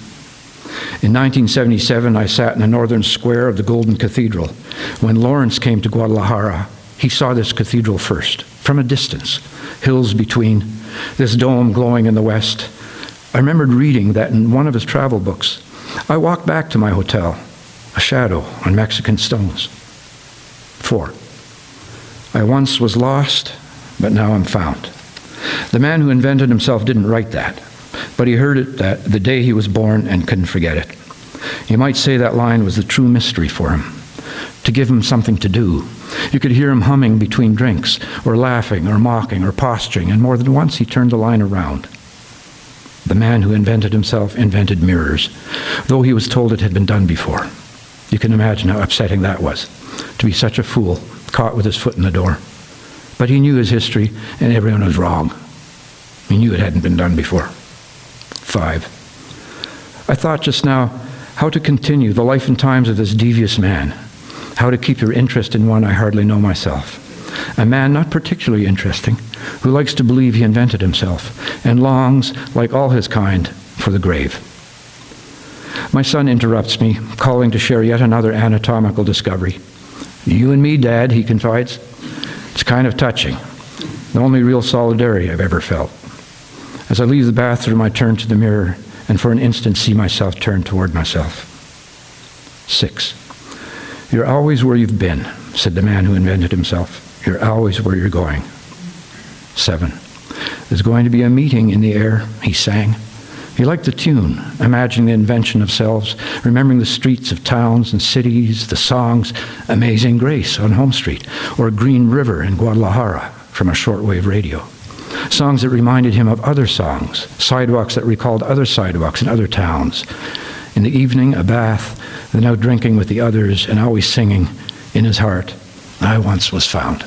In 1977, I sat in the northern square of the Golden Cathedral. When Lawrence came to Guadalajara, he saw this cathedral first, from a distance, hills between, this dome glowing in the west. I remembered reading that in one of his travel books. I walked back to my hotel, a shadow on Mexican stones. 4. I once was lost, but now I'm found. The man who invented himself didn't write that, but he heard it that the day he was born and couldn't forget it. You might say that line was the true mystery for him, to give him something to do. You could hear him humming between drinks, or laughing, or mocking, or posturing, and more than once he turned the line around. The man who invented himself invented mirrors, though he was told it had been done before. You can imagine how upsetting that was, to be such a fool, caught with his foot in the door. But he knew his history, and everyone was wrong. He knew it hadn't been done before. 5. I thought just now how to continue the life and times of this devious man, how to keep your interest in one I hardly know myself. A man not particularly interesting, who likes to believe he invented himself, and longs, like all his kind, for the grave. My son interrupts me, calling to share yet another anatomical discovery. "You and me, Dad," he confides. "It's kind of touching. The only real solidarity I've ever felt." As I leave the bathroom, I turn to the mirror and for an instant see myself turn toward myself. 6. "You're always where you've been," said the man who invented himself. "You're always where you're going." 7. "There's going to be a meeting in the air," he sang. He liked the tune, imagining the invention of selves, remembering the streets of towns and cities, the songs, "Amazing Grace" on Home Street, or "Green River" in Guadalajara from a shortwave radio. Songs that reminded him of other songs, sidewalks that recalled other sidewalks in other towns. In the evening, a bath, then out drinking with the others and always singing in his heart, "I once was found."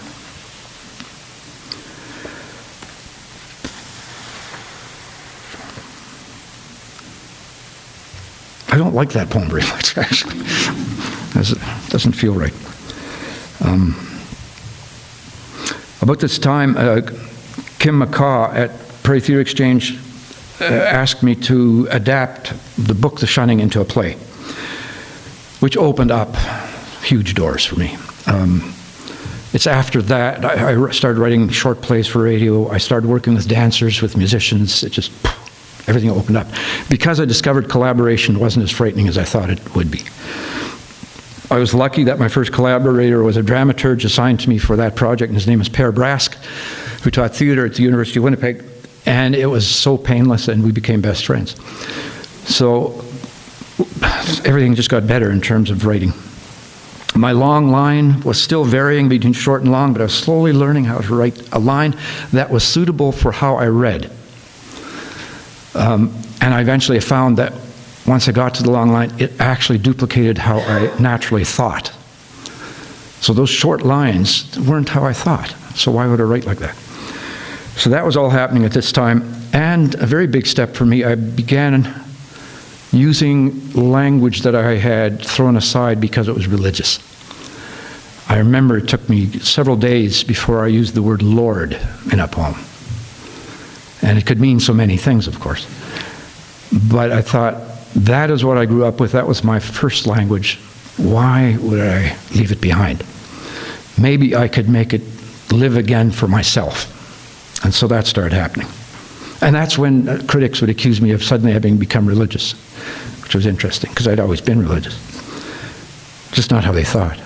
I don't like that poem very much, actually. It doesn't feel right. About this time, Kim McCaw at Prairie Theatre Exchange asked me to adapt the book The Shunning into a play, which opened up huge doors for me. It's after that I started writing short plays for radio. I started working with dancers, with musicians. It just, everything opened up. Because I discovered collaboration wasn't as frightening as I thought it would be. I was lucky that my first collaborator was a dramaturge assigned to me for that project, and his name is Per Brask, who taught theater at the University of Winnipeg, and it was so painless, and we became best friends. So everything just got better in terms of writing. My long line was still varying between short and long, but I was slowly learning how to write a line that was suitable for how I read. And I eventually found that once I got to the long line, it actually duplicated how I naturally thought. So those short lines weren't how I thought. So why would I write like that? So that was all happening at this time. And a very big step for me, I began using language that I had thrown aside because it was religious. I remember it took me several days before I used the word Lord in a poem. And it could mean so many things, of course. But I thought, that is what I grew up with. That was my first language. Why would I leave it behind? Maybe I could make it live again for myself. And so that started happening. And that's when critics would accuse me of suddenly having become religious, which was interesting, because I'd always been religious. Just not how they thought.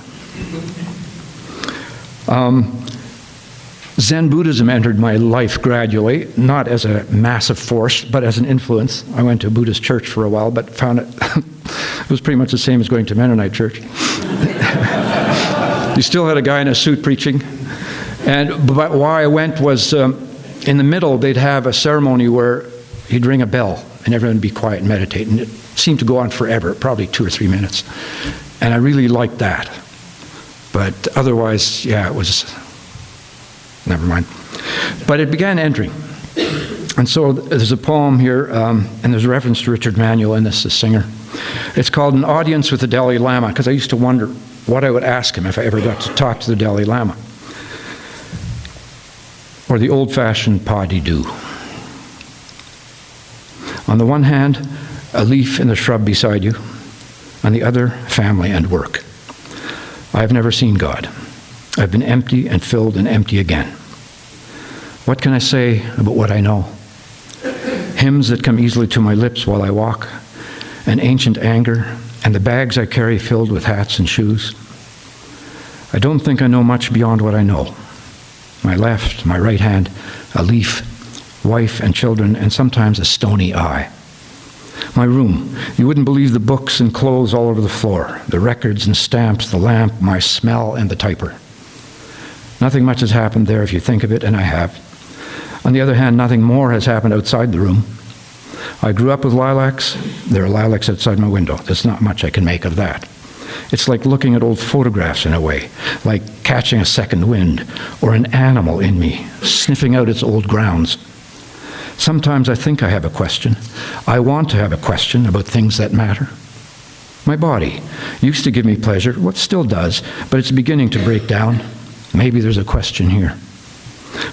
Zen Buddhism entered my life gradually, not as a massive force, but as an influence. I went to a Buddhist church for a while, but found it was pretty much the same as going to Mennonite church. You still had a guy in a suit preaching. But why I went was in the middle, they'd have a ceremony where he'd ring a bell and everyone would be quiet and meditate. And it seemed to go on forever, probably 2 or 3 minutes. And I really liked that. But otherwise, yeah, it was... Never mind. But it began entering. And so there's a poem here, and there's a reference to Richard Manuel in this, the singer. It's called An Audience with the Dalai Lama, because I used to wonder what I would ask him if I ever got to talk to the Dalai Lama. Or the old-fashioned pas-de-deux. On the one hand, a leaf in the shrub beside you. On the other, family and work. I have never seen God. I've been empty and filled and empty again. What can I say about what I know? Hymns that come easily to my lips while I walk, an ancient anger, and the bags I carry filled with hats and shoes. I don't think I know much beyond what I know. My left, my right hand, a leaf, wife and children, and sometimes a stony eye. My room, you wouldn't believe the books and clothes all over the floor, the records and stamps, the lamp, my smell, and the typer. Nothing much has happened there if you think of it, and I have. On the other hand, nothing more has happened outside the room. I grew up with lilacs. There are lilacs outside my window. There's not much I can make of that. It's like looking at old photographs in a way, like catching a second wind, or an animal in me, sniffing out its old grounds. Sometimes I think I have a question. I want to have a question about things that matter. My body used to give me pleasure, what still does, but it's beginning to break down. Maybe there's a question here.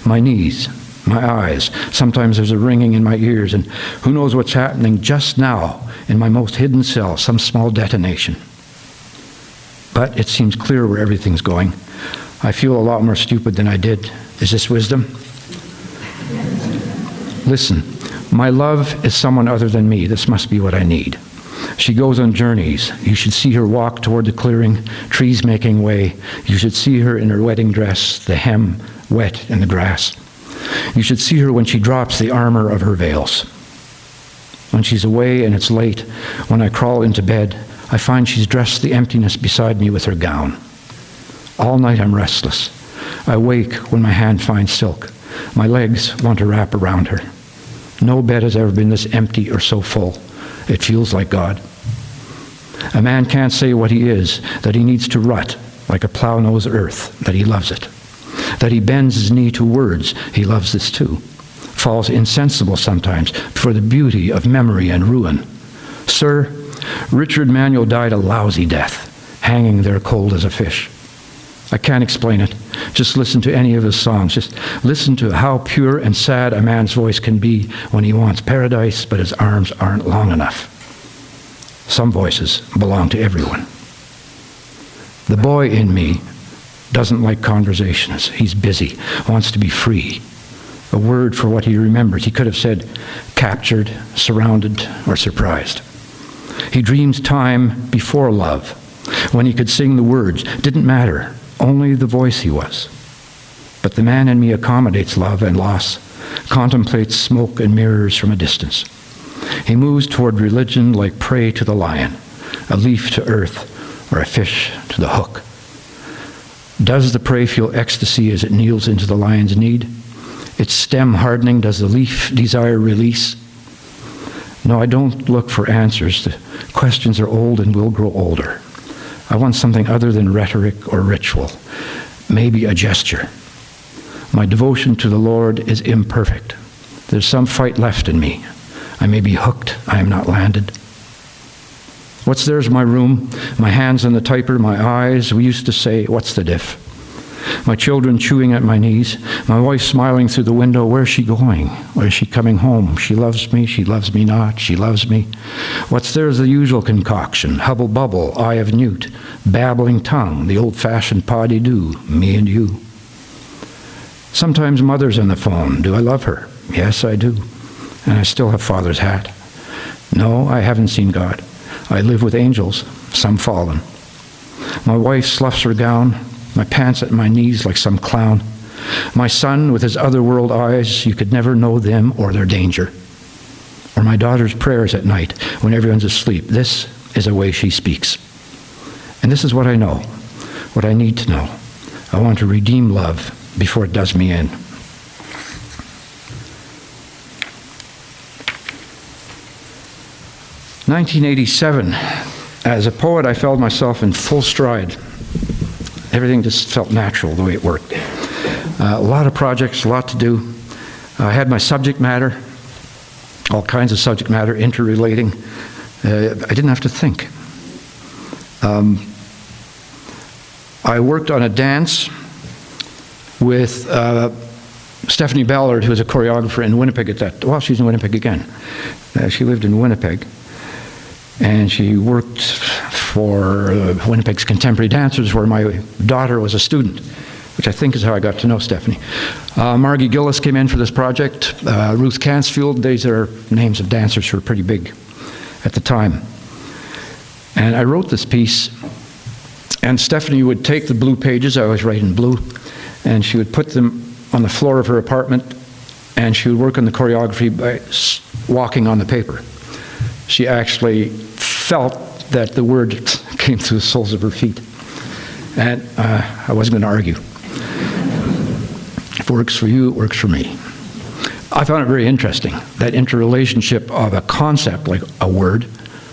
My knees, my eyes. Sometimes there's a ringing in my ears, and who knows what's happening just now in my most hidden cell, some small detonation. But it seems clear where everything's going. I feel a lot more stupid than I did. Is this wisdom? Listen, my love is someone other than me. This must be what I need. She goes on journeys. You should see her walk toward the clearing, trees making way. You should see her in her wedding dress, the hem wet in the grass. You should see her when she drops the armor of her veils. When she's away and it's late, when I crawl into bed, I find she's dressed the emptiness beside me with her gown. All night I'm restless. I wake when my hand finds silk. My legs want to wrap around her. No bed has ever been this empty or so full. It feels like God. A man can't say what he is, that he needs to rut like a plow knows earth, that he loves it. That he bends his knee to words, he loves this too. Falls insensible sometimes for the beauty of memory and ruin. Sir, Richard Manuel died a lousy death, hanging there cold as a fish. I can't explain it. Just listen to any of his songs. Just listen to how pure and sad a man's voice can be when he wants paradise, but his arms aren't long enough. Some voices belong to everyone. The boy in me doesn't like conversations. He's busy, wants to be free. A word for what he remembers. He could have said captured, surrounded, or surprised. He dreams time before love, when he could sing the words. Didn't matter, only the voice he was. But the man in me accommodates love and loss, contemplates smoke and mirrors from a distance. He moves toward religion like prey to the lion, a leaf to earth, or a fish to the hook. Does the prey feel ecstasy as it kneels into the lion's need? Its stem hardening, does the leaf desire release? No, I don't look for answers. The questions are old and will grow older. I want something other than rhetoric or ritual, maybe a gesture. My devotion to the Lord is imperfect. There's some fight left in me. I may be hooked, I am not landed. What's there's my room, my hands on the typer, my eyes, we used to say, what's the diff? My children chewing at my knees, my wife smiling through the window, where's she going? Or is she coming home? She loves me not, she loves me. What's there's the usual concoction, hubble bubble, eye of newt, babbling tongue, the old-fashioned pas-de-deux, me and you. Sometimes mother's on the phone, do I love her? Yes, I do. And I still have Father's hat. No, I haven't seen God. I live with angels, some fallen. My wife sloughs her gown, my pants at my knees like some clown. My son with his otherworld eyes, you could never know them or their danger. Or my daughter's prayers at night when everyone's asleep. This is a way she speaks. And this is what I know, what I need to know. I want to redeem love before it does me in. "1987, as a poet, I felt myself in full stride. Everything just felt natural the way it worked. A lot of projects, a lot to do. I had my subject matter, all kinds of subject matter interrelating. I didn't have to think. I worked on a dance with Stephanie Ballard, who was a choreographer in Winnipeg at that. Well, she's in Winnipeg again. She lived in Winnipeg. And she worked for Winnipeg's Contemporary Dancers, where my daughter was a student, which I think is how I got to know Stephanie. Margie Gillis came in for this project. Ruth Cansfield, these are names of dancers who were pretty big at the time. And I wrote this piece, and Stephanie would take the blue pages, I always write in blue, and she would put them on the floor of her apartment, and she would work on the choreography by walking on the paper. She actually felt that the word came through the soles of her feet. And I wasn't going to argue. If it works for you, it works for me. I found it very interesting, that interrelationship of a concept like a word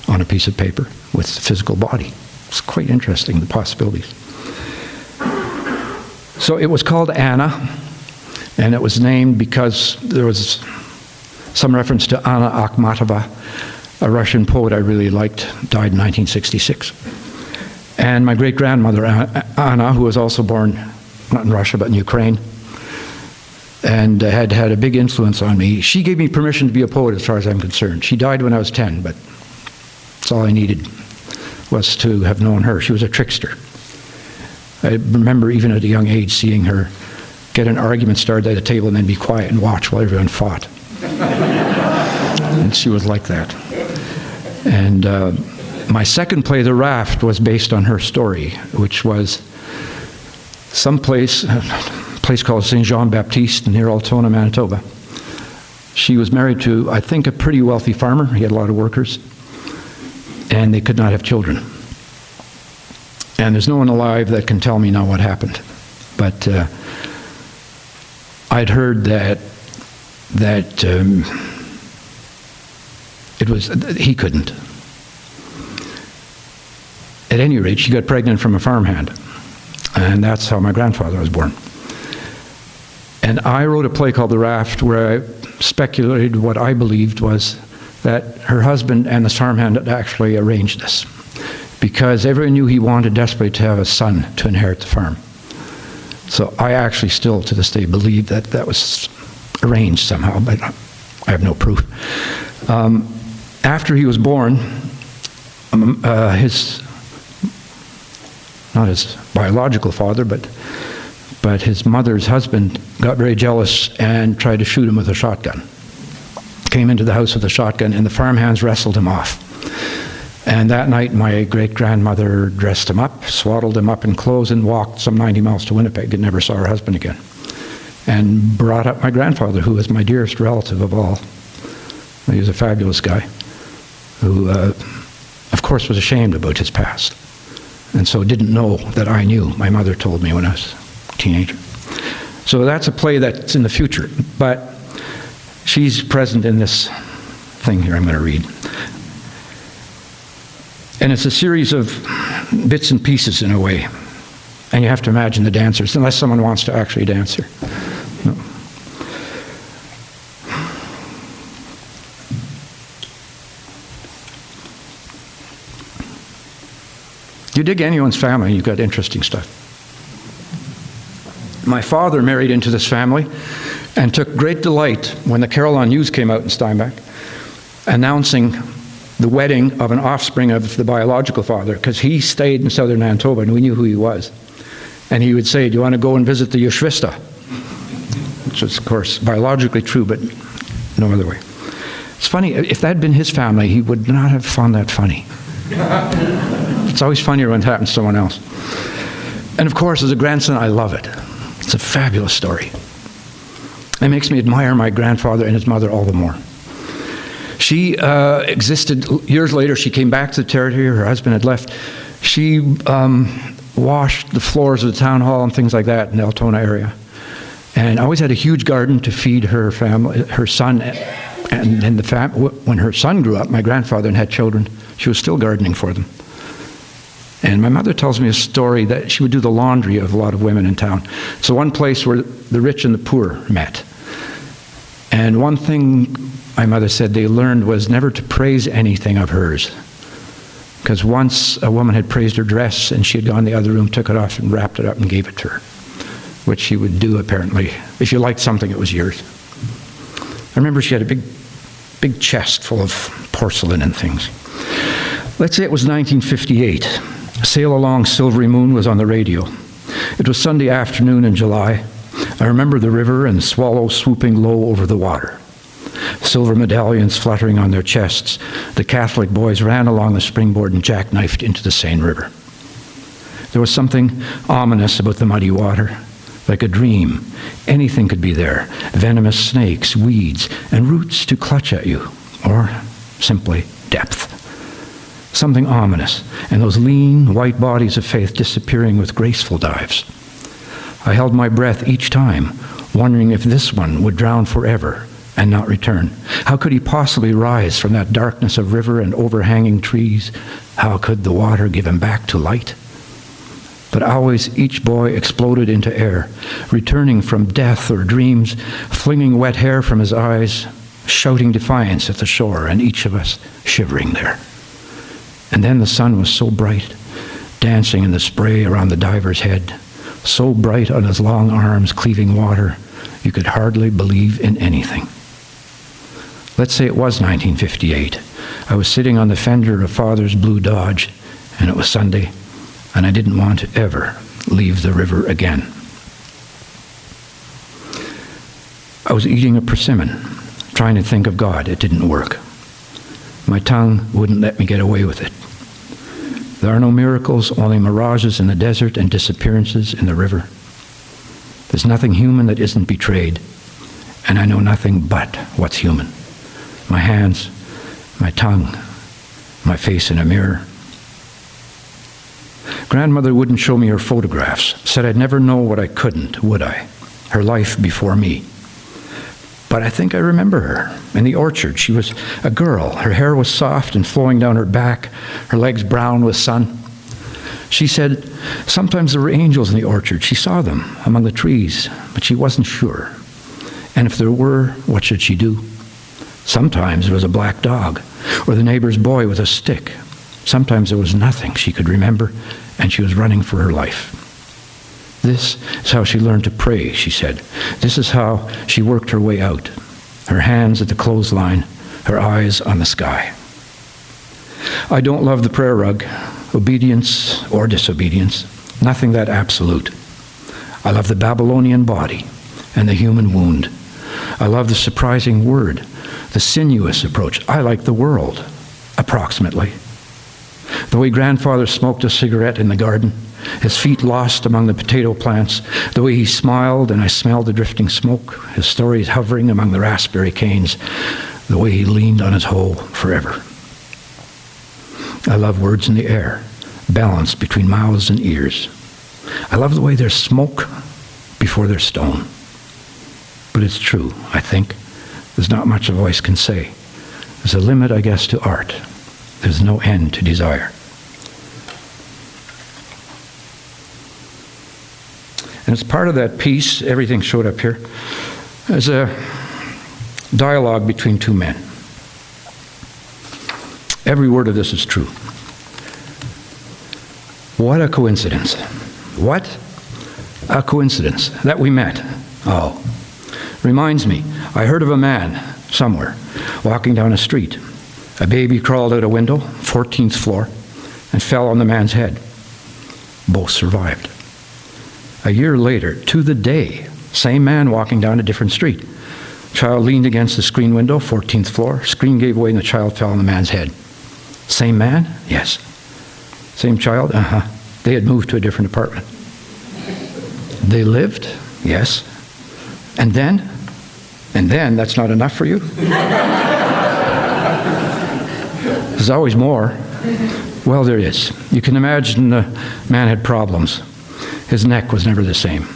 on a piece of paper with the physical body. It's quite interesting, the possibilities. So it was called Anna, and it was named because there was some reference to Anna Akhmatova, a Russian poet I really liked, died in 1966. And my great-grandmother, Anna, who was also born, not in Russia, but in Ukraine, and had had a big influence on me. She gave me permission to be a poet as far as I'm concerned. She died when I was 10, but that's all I needed was to have known her. She was a trickster. I remember even at a young age seeing her get an argument started at a table and then be quiet and watch while everyone fought. And she was like that. And my second play, The Raft, was based on her story, which was a place called St. Jean Baptiste near Altona, Manitoba. She was married to, I think, a pretty wealthy farmer. He had a lot of workers, and they could not have children. And there's no one alive that can tell me now what happened. But I'd heard that he couldn't. At any rate, she got pregnant from a farmhand. And that's how my grandfather was born. And I wrote a play called The Raft where I speculated what I believed was that her husband and the farmhand had actually arranged this, because everyone knew he wanted desperately to have a son to inherit the farm. So I actually still to this day believe that that was arranged somehow, but I have no proof. After he was born, not his biological father, but his mother's husband got very jealous and tried to shoot him with a shotgun. Came into the house with a shotgun, and the farmhands wrestled him off. And that night, my great-grandmother dressed him up, swaddled him up in clothes, and walked some 90 miles to Winnipeg and never saw her husband again. And brought up my grandfather, who was my dearest relative of all. He was a fabulous guy, who, of course, was ashamed about his past. And so didn't know that I knew. My mother told me when I was a teenager. So that's a play that's in the future. But she's present in this thing here I'm going to read. And it's a series of bits and pieces in a way. And you have to imagine the dancers, unless someone wants to actually dance here. No. You dig anyone's family, you've got interesting stuff. My father married into this family and took great delight when the Carillon News came out in Steinbach announcing the wedding of an offspring of the biological father, because he stayed in southern Manitoba and we knew who he was. And he would say, "Do you want to go and visit the Yeshvista?" Which is, of course, biologically true, but no other way. It's funny, if that had been his family, he would not have found that funny. It's always funnier when it happens to someone else. And of course, as a grandson, I love it. It's a fabulous story. It makes me admire my grandfather and his mother all the more. She existed, years later, she came back to the territory, her husband had left. She washed the floors of the town hall and things like that in the Altona area. And always had a huge garden to feed her family, her son, and then when her son grew up, my grandfather, and had children, she was still gardening for them. And my mother tells me a story that she would do the laundry of a lot of women in town. So one place where the rich and the poor met. And one thing my mother said they learned was never to praise anything of hers. Because once a woman had praised her dress and she had gone in the other room, took it off and wrapped it up and gave it to her. Which she would do apparently. If you liked something, it was yours. I remember she had a big chest full of porcelain and things. Let's say it was 1958. Sail Along Silvery Moon was on the radio. It was Sunday afternoon in July. I remember the river and swallows swooping low over the water. Silver medallions fluttering on their chests. The Catholic boys ran along the springboard and jackknifed into the Seine River. There was something ominous about the muddy water, like a dream. Anything could be there. Venomous snakes, weeds, and roots to clutch at you, or simply depth. Something ominous, and those lean, white bodies of faith disappearing with graceful dives. I held my breath each time, wondering if this one would drown forever and not return. How could he possibly rise from that darkness of river and overhanging trees? How could the water give him back to light? But always each boy exploded into air, returning from death or dreams, flinging wet hair from his eyes, shouting defiance at the shore, and each of us shivering there. And then the sun was so bright, dancing in the spray around the diver's head, so bright on his long arms cleaving water, You could hardly believe in anything. Let's say it was 1958. I was sitting on the fender of Father's blue Dodge, and it was Sunday, and I didn't want to ever leave the river again. I was eating a persimmon, trying to think of God. It didn't work. My tongue wouldn't let me get away with it. There are no miracles, only mirages in the desert and disappearances in the river. There's nothing human that isn't betrayed, and I know nothing but what's human. My hands, my tongue, my face in a mirror. Grandmother wouldn't show me her photographs, said I'd never know what I couldn't, would I? Her life before me. But I think I remember her in the orchard. She was a girl. Her hair was soft and flowing down her back, her legs brown with sun. She said sometimes there were angels in the orchard. She saw them among the trees, but she wasn't sure. And if there were, what should she do? Sometimes there was a black dog, or the neighbor's boy with a stick. Sometimes there was nothing she could remember, and she was running for her life. This is how she learned to pray, she said. This is how she worked her way out. Her hands at the clothesline, her eyes on the sky. I don't love the prayer rug, obedience or disobedience, nothing that absolute. I love the Babylonian body and the human wound. I love the surprising word, the sinuous approach. I like the world, approximately. The way grandfather smoked a cigarette in the garden, his feet lost among the potato plants, the way he smiled and I smelled the drifting smoke, his stories hovering among the raspberry canes, the way he leaned on his hoe forever. I love words in the air, balanced between mouths and ears. I love the way there's smoke before there's stone. But it's true, I think. There's not much a voice can say. There's a limit, I guess, to art. There's no end to desire. And as part of that piece, everything showed up here, there's a dialogue between two men. Every word of this is true. What a coincidence. What a coincidence that we met. Oh, reminds me, I heard of a man somewhere walking down a street. A baby crawled out a window, 14th floor, and fell on the man's head. Both survived. A year later, to the day, same man walking down a different street. Child leaned against the screen window, 14th floor. Screen gave way and the child fell on the man's head. Same man? Yes. Same child? Uh-huh. They had moved to a different apartment. They lived? Yes. And then? And then, that's not enough for you? There's always more. Well, there is. You can imagine the man had problems. His neck was never the same.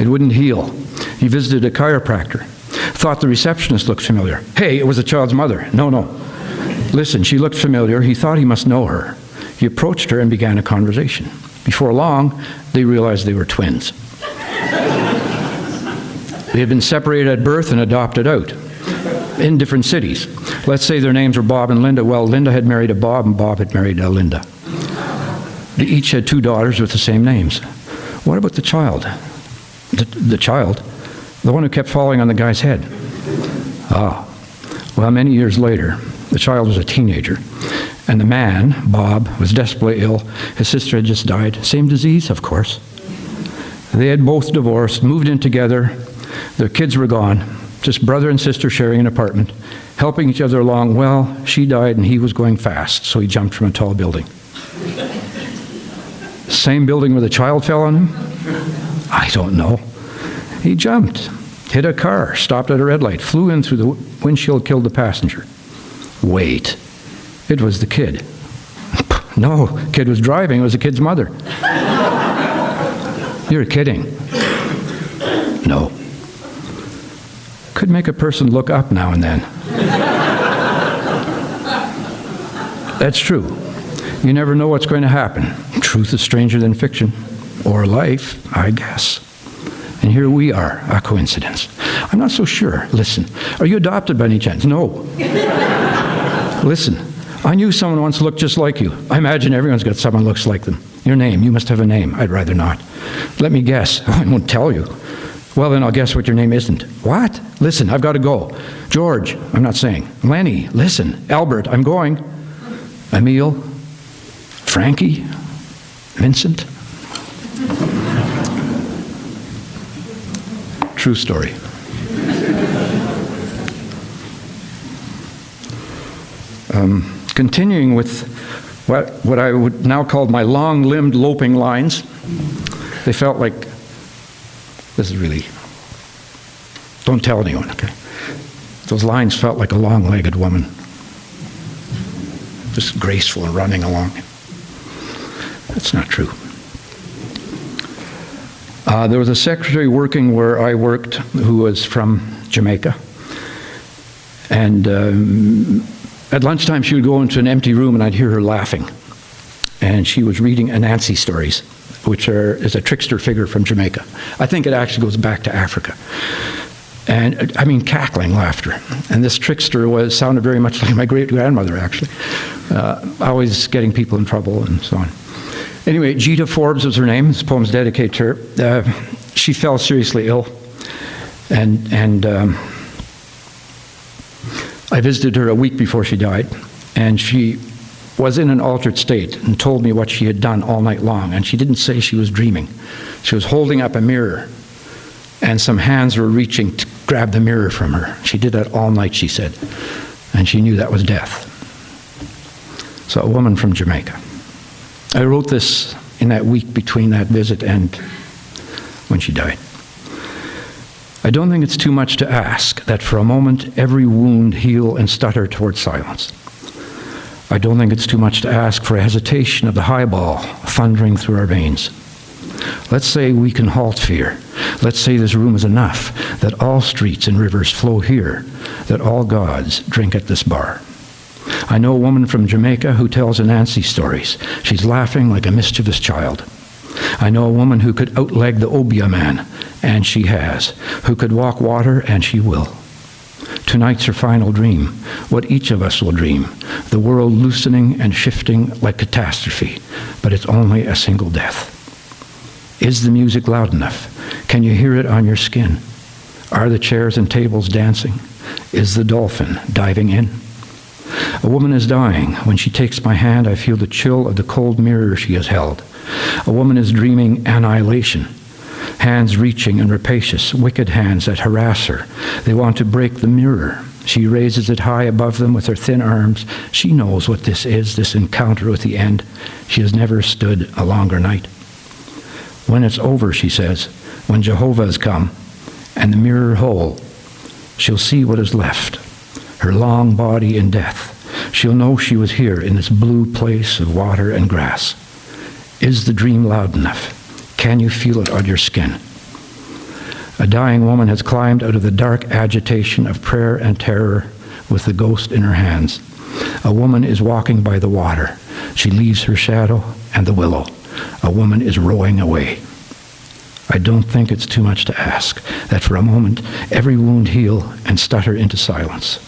It wouldn't heal. He visited a chiropractor. Thought the receptionist looked familiar. Hey, it was the child's mother. No. Listen, she looked familiar. He thought he must know her. He approached her and began a conversation. Before long, they realized they were twins. They had been separated at birth and adopted out in different cities. Let's say their names were Bob and Linda. Well, Linda had married a Bob and Bob had married a Linda. They each had two daughters with the same names. What about the child? The child? The one who kept falling on the guy's head. Well, many years later, the child was a teenager. And the man, Bob, was desperately ill. His sister had just died. Same disease, of course. They had both divorced, moved in together. Their kids were gone. Just brother and sister sharing an apartment, helping each other along. Well, she died and he was going fast, so he jumped from a tall building. Same building where the child fell on him? I don't know. He jumped, hit a car, stopped at a red light, flew in through the windshield, killed the passenger. Wait, it was the kid. No, kid was driving, it was the kid's mother. You're kidding. No. Could make a person look up now and then. That's true. You never know what's going to happen. Truth is stranger than fiction. Or life, I guess. And here we are, a coincidence. I'm not so sure. Listen, are you adopted by any chance? No. Listen, I knew someone once looked just like you. I imagine everyone's got someone who looks like them. Your name, you must have a name. I'd rather not. Let me guess. I won't tell you. Well, then I'll guess what your name isn't. What? Listen, I've got to go. George, I'm not saying. Lenny, listen. Albert, I'm going. Emile, Frankie, Vincent. True story. Continuing with what I would now call my long-limbed loping lines, they felt like, this is really, don't tell anyone, okay? Those lines felt like a long-legged woman, just graceful and running along. That's not true. There was a secretary working where I worked who was from Jamaica, and at lunchtime she would go into an empty room and I'd hear her laughing, and she was reading Anansi stories, which is a trickster figure from Jamaica. I think it actually goes back to Africa. And I mean cackling laughter. And this trickster sounded very much like my great-grandmother, actually, always getting people in trouble and so on. Anyway, Jita Forbes was her name. This poem's dedicated to her. She fell seriously ill, and I visited her a week before she died, and she was in an altered state and told me what she had done all night long. And she didn't say she was dreaming. She was holding up a mirror, and some hands were reaching to grab the mirror from her. She did that all night, she said, and she knew that was death. So a woman from Jamaica. I wrote this in that week between that visit and when she died. I don't think it's too much to ask that for a moment every wound heal and stutter toward silence. I don't think it's too much to ask for a hesitation of the highball thundering through our veins. Let's say we can halt fear. Let's say this room is enough, that all streets and rivers flow here, that all gods drink at this bar. I know a woman from Jamaica who tells Anansi stories. She's laughing like a mischievous child. I know a woman who could outleg the Obia man, and she has, who could walk water, and she will. Tonight's her final dream, what each of us will dream, the world loosening and shifting like catastrophe, but it's only a single death. Is the music loud enough? Can you hear it on your skin? Are the chairs and tables dancing? Is the dolphin diving in? A woman is dying. When she takes my hand, I feel the chill of the cold mirror she has held. A woman is dreaming annihilation. Hands reaching and rapacious, wicked hands that harass her. They want to break the mirror. She raises it high above them with her thin arms. She knows what this is, this encounter with the end. She has never stood a longer night. When it's over, she says, when Jehovah has come, and the mirror whole, she'll see what is left, her long body in death. She'll know she was here in this blue place of water and grass. Is the dream loud enough? Can you feel it on your skin? A dying woman has climbed out of the dark agitation of prayer and terror with the ghost in her hands. A woman is walking by the water. She leaves her shadow and the willow. A woman is rowing away. I don't think it's too much to ask that for a moment every wound heal and stutter into silence.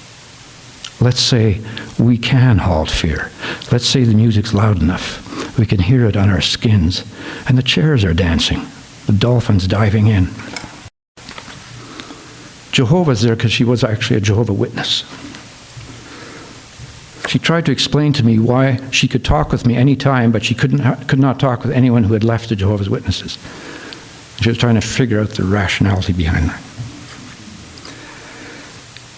Let's say we can halt fear. Let's say the music's loud enough. We can hear it on our skins, and the chairs are dancing, the dolphins diving in. Jehovah's there because she was actually a Jehovah's Witness. She tried to explain to me why she could talk with me any time, but she could not talk with anyone who had left the Jehovah's Witnesses. She was trying to figure out the rationality behind that.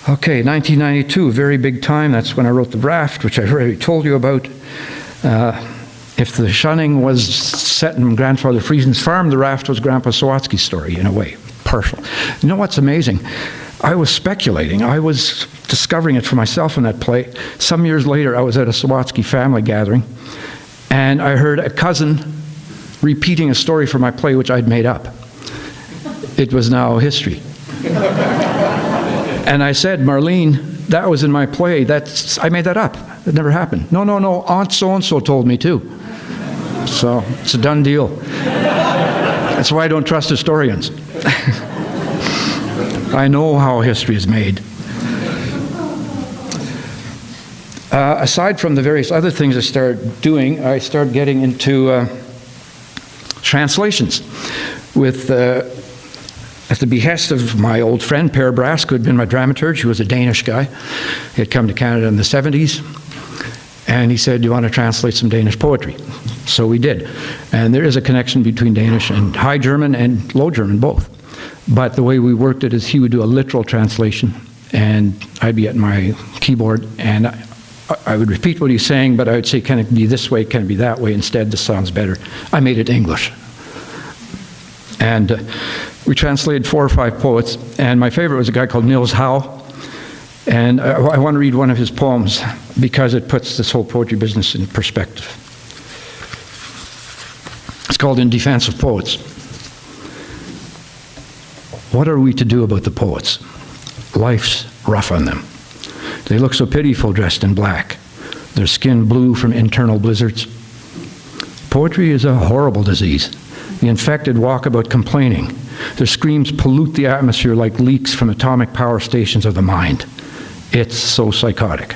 Okay, 1992, a very big time. That's when I wrote the draft, which I already told you about. If the shunning was set in Grandfather Friesen's farm, the raft was Grandpa Sawatsky's story, in a way, partial. You know what's amazing? I was speculating. I was discovering it for myself in that play. Some years later, I was at a Sawatsky family gathering, and I heard a cousin repeating a story from my play, which I'd made up. It was now history. And I said, Marlene, that was in my play. I made that up. It never happened. No, Aunt so-and-so told me too. So it's a done deal. That's why I don't trust historians. I know how history is made. Aside from the various other things I started doing, I started getting into translations with at the behest of my old friend Per Brask, who had been my dramaturge. He was a Danish guy. He had come to Canada in the 70s. And he said, "Do you want to translate some Danish poetry?" So we did. And there is a connection between Danish and High German and Low German, both. But the way we worked it is he would do a literal translation, and I'd be at my keyboard, and I would repeat what he's saying, but I would say, "Can it be this way? Can it be that way? Instead, this sounds better." I made it English. And we translated 4 or 5 poets, and my favorite was a guy called Niels Howe. And I want to read one of his poems because it puts this whole poetry business in perspective. It's called In Defense of Poets. What are we to do about the poets? Life's rough on them. They look so pitiful dressed in black, their skin blue from internal blizzards. Poetry is a horrible disease. The infected walk about complaining. Their screams pollute the atmosphere like leaks from atomic power stations of the mind. It's so psychotic.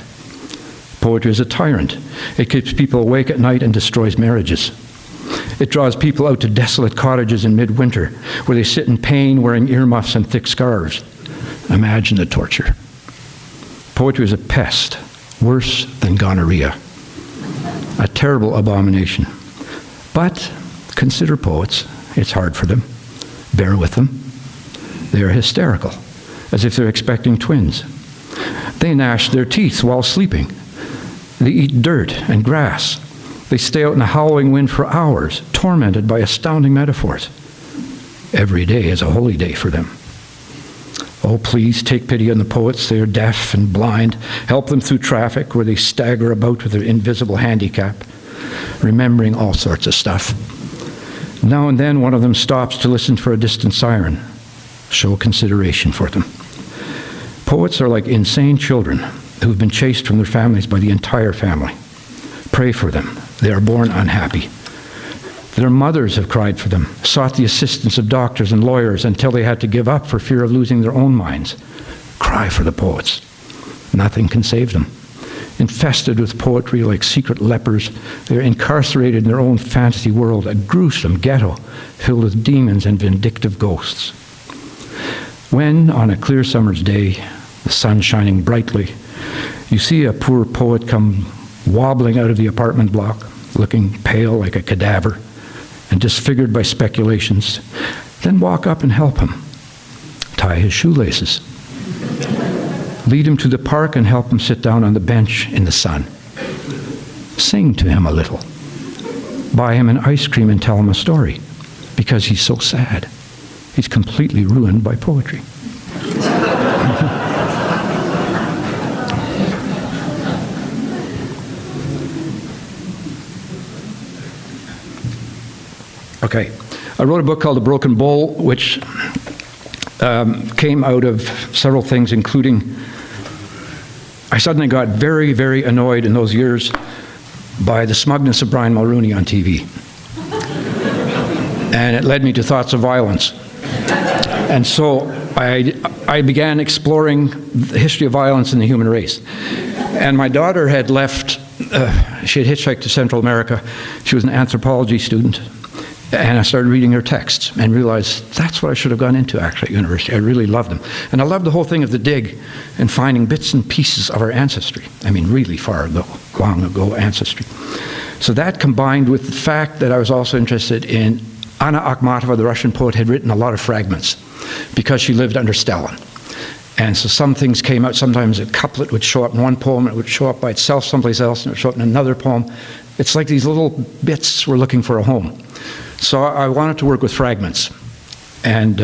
Poetry is a tyrant. It keeps people awake at night and destroys marriages. It draws people out to desolate cottages in midwinter, where they sit in pain wearing earmuffs and thick scarves. Imagine the torture. Poetry is a pest, worse than gonorrhea. A terrible abomination. But consider poets. It's hard for them. Bear with them. They are hysterical, as if they're expecting twins. They gnash their teeth while sleeping. They eat dirt and grass. They stay out in the howling wind for hours, tormented by astounding metaphors. Every day is a holy day for them. Oh, please take pity on the poets. They are deaf and blind. Help them through traffic where they stagger about with their invisible handicap, remembering all sorts of stuff. Now and then one of them stops to listen for a distant siren. Show consideration for them. Poets are like insane children who have been chased from their families by the entire family. Pray for them. They are born unhappy. Their mothers have cried for them, sought the assistance of doctors and lawyers until they had to give up for fear of losing their own minds. Cry for the poets. Nothing can save them. Infested with poetry like secret lepers, they are incarcerated in their own fantasy world, a gruesome ghetto filled with demons and vindictive ghosts. When, on a clear summer's day, the sun shining brightly, you see a poor poet come wobbling out of the apartment block, looking pale like a cadaver and disfigured by speculations, then walk up and help him. Tie his shoelaces. Lead him to the park and help him sit down on the bench in the sun. Sing to him a little. Buy him an ice cream and tell him a story, because he's so sad. He's completely ruined by poetry. Okay, I wrote a book called The Broken Bowl, which came out of several things, including I suddenly got very, very annoyed in those years by the smugness of Brian Mulrooney on TV. And it led me to thoughts of violence. And so I began exploring the history of violence in the human race. And my daughter had left, she had hitchhiked to Central America. She was an anthropology student. And I started reading her texts and realized that's what I should have gone into actually at university. I really loved them. And I loved the whole thing of the dig and finding bits and pieces of our ancestry. I mean, really far ago, long ago ancestry. So that combined with the fact that I was also interested in Anna Akhmatova, the Russian poet, had written a lot of fragments because she lived under Stalin. And so some things came out. Sometimes a couplet would show up in one poem, it would show up by itself someplace else, and it would show up in another poem. It's like these little bits were looking for a home. So I wanted to work with fragments, and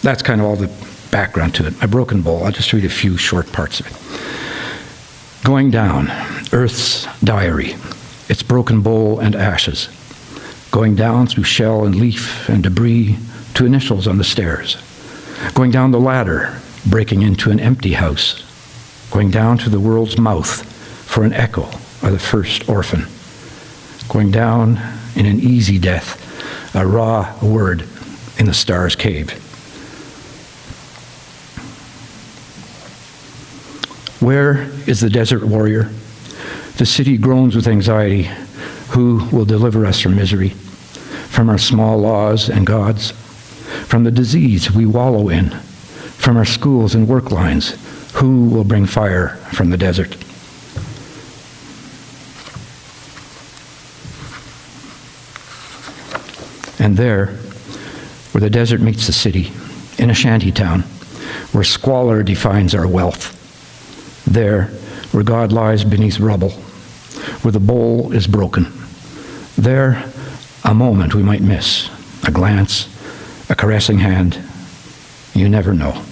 that's kind of all the background to it. My Broken Bowl, I'll just read a few short parts of it. Going down, Earth's diary, its broken bowl and ashes. Going down through shell and leaf and debris to initials on the stairs. Going down the ladder, breaking into an empty house. Going down to the world's mouth for an echo of the first orphan. Going down in an easy death, a raw word in the star's cave. Where is the desert warrior? The city groans with anxiety. Who will deliver us from misery, from our small laws and gods? from the disease we wallow in, from our schools and work lines. Who will bring fire from the desert? And there, where the desert meets the city, in a shanty town, where squalor defines our wealth, there, where God lies beneath rubble, where the bowl is broken, there, a moment we might miss, a glance, a caressing hand. You never know.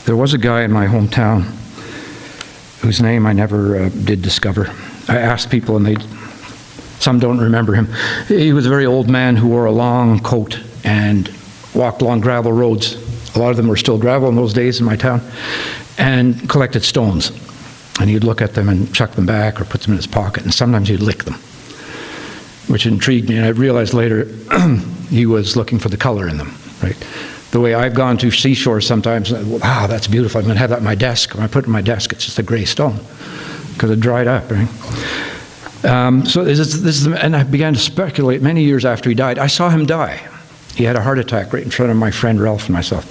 There was a guy in my hometown whose name I never did discover. I asked people, and some don't remember him. He was a very old man who wore a long coat and walked along gravel roads. A lot of them were still gravel in those days in my town, and collected stones. And he'd look at them and chuck them back or put them in his pocket, and sometimes he'd lick them, which intrigued me. And I realized later he was looking for the color in them, right? The way I've gone to seashore sometimes, wow, that's beautiful. I'm going to have that on my desk. When I put it in my desk, it's just a gray stone because it dried up, right? And I began to speculate many years after he died. I saw him die. He had a heart attack right in front of my friend Ralph and myself.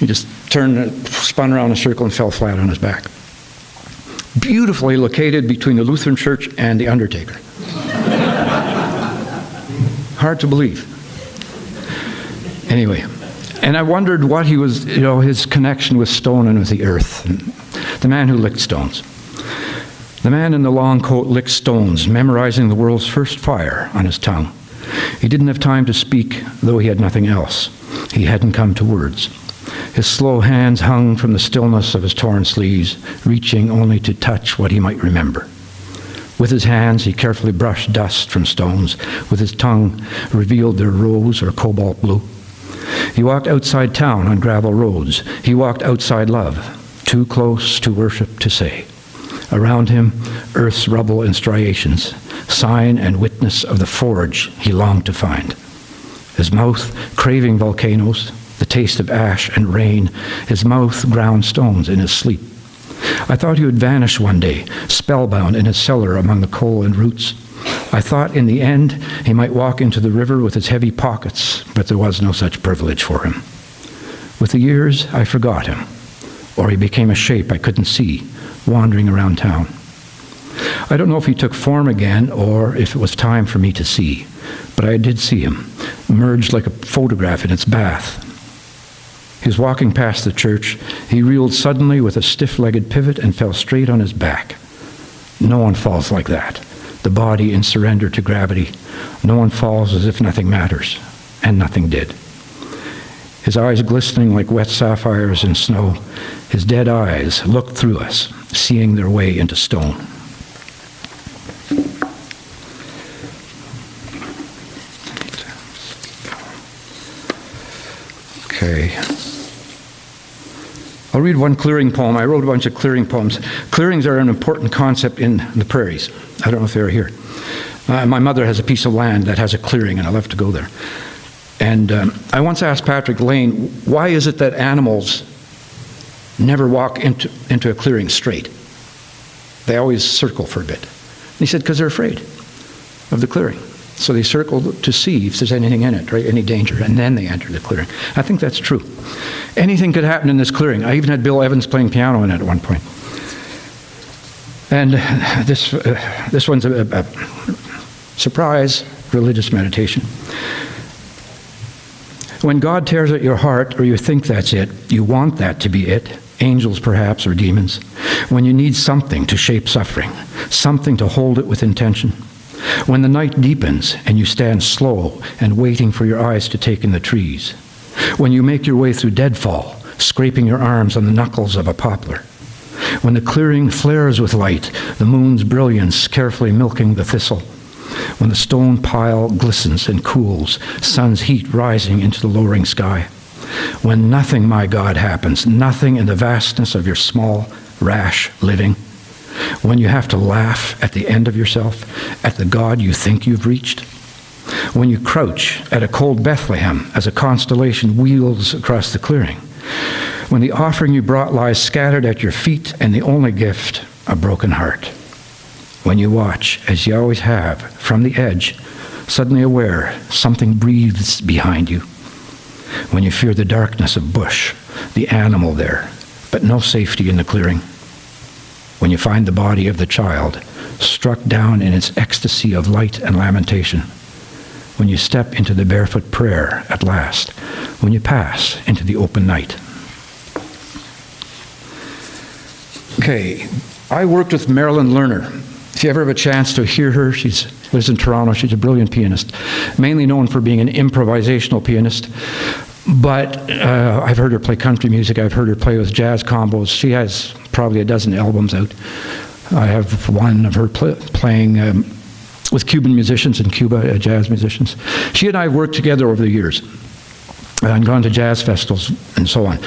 He just spun around in a circle and fell flat on his back. Beautifully located between the Lutheran church and the undertaker. Hard to believe. Anyway. And I wondered what he was, his connection with stone and with the earth. And the man who licked stones. The man in the long coat licked stones, memorizing the world's first fire on his tongue. He didn't have time to speak, though he had nothing else. He hadn't come to words. His slow hands hung from the stillness of his torn sleeves, reaching only to touch what he might remember. With his hands, he carefully brushed dust from stones. With his tongue, revealed their rose or cobalt blue. He walked outside town on gravel roads. He walked outside love, too close to worship to say. Around him, earth's rubble and striations, sign and witness of the forge he longed to find. His mouth craving volcanoes, the taste of ash and rain. His mouth ground stones in his sleep. I thought he would vanish one day, spellbound in his cellar among the coal and roots. I thought in the end he might walk into the river with his heavy pockets, but there was no such privilege for him. With the years, I forgot him, or he became a shape I couldn't see, wandering around town. I don't know if he took form again or if it was time for me to see, but I did see him, merged like a photograph in its bath. He was walking past the church. He reeled suddenly with a stiff-legged pivot and fell straight on his back. No one falls like that. The body in surrender to gravity. No one falls as if nothing matters, and nothing did. His eyes glistening like wet sapphires in snow, his dead eyes looked through us, seeing their way into stone. Okay. I'll read one clearing poem. I wrote a bunch of clearing poems. Clearings are an important concept in the prairies. I don't know if they're here. My mother has a piece of land that has a clearing, and I love to go there. And I once asked Patrick Lane, why is it that animals never walk into a clearing straight? They always circle for a bit. And he said, because they're afraid of the clearing. So they circle to see if there's anything in it, right? Any danger, and then they enter the clearing. I think that's true. Anything could happen in this clearing. I even had Bill Evans playing piano in it at one point. And this one's a surprise religious meditation. When God tears at your heart, or you think that's it, you want that to be it, angels perhaps, or demons, when you need something to shape suffering, something to hold it with intention, when the night deepens and you stand slow and waiting for your eyes to take in the trees, when you make your way through deadfall, scraping your arms on the knuckles of a poplar, when the clearing flares with light, the moon's brilliance carefully milking the thistle, when the stone pile glistens and cools, sun's heat rising into the lowering sky, when nothing, my God, happens, nothing in the vastness of your small, rash living, when you have to laugh at the end of yourself, at the God you think you've reached, when you crouch at a cold Bethlehem as a constellation wheels across the clearing, when the offering you brought lies scattered at your feet and the only gift, a broken heart. When you watch, as you always have, from the edge, suddenly aware something breathes behind you. When you fear the darkness of bush, the animal there, but no safety in the clearing. When you find the body of the child, struck down in its ecstasy of light and lamentation. When you step into the barefoot prayer at last. When you pass into the open night. Okay, I worked with Marilyn Lerner. If you ever have a chance to hear her, she lives in Toronto. She's a brilliant pianist, mainly known for being an improvisational pianist. But I've heard her play country music. I've heard her play with jazz combos. She has probably a dozen albums out. I have one of her playing with Cuban musicians in Cuba, jazz musicians. She and I have worked together over the years and gone to jazz festivals and so on.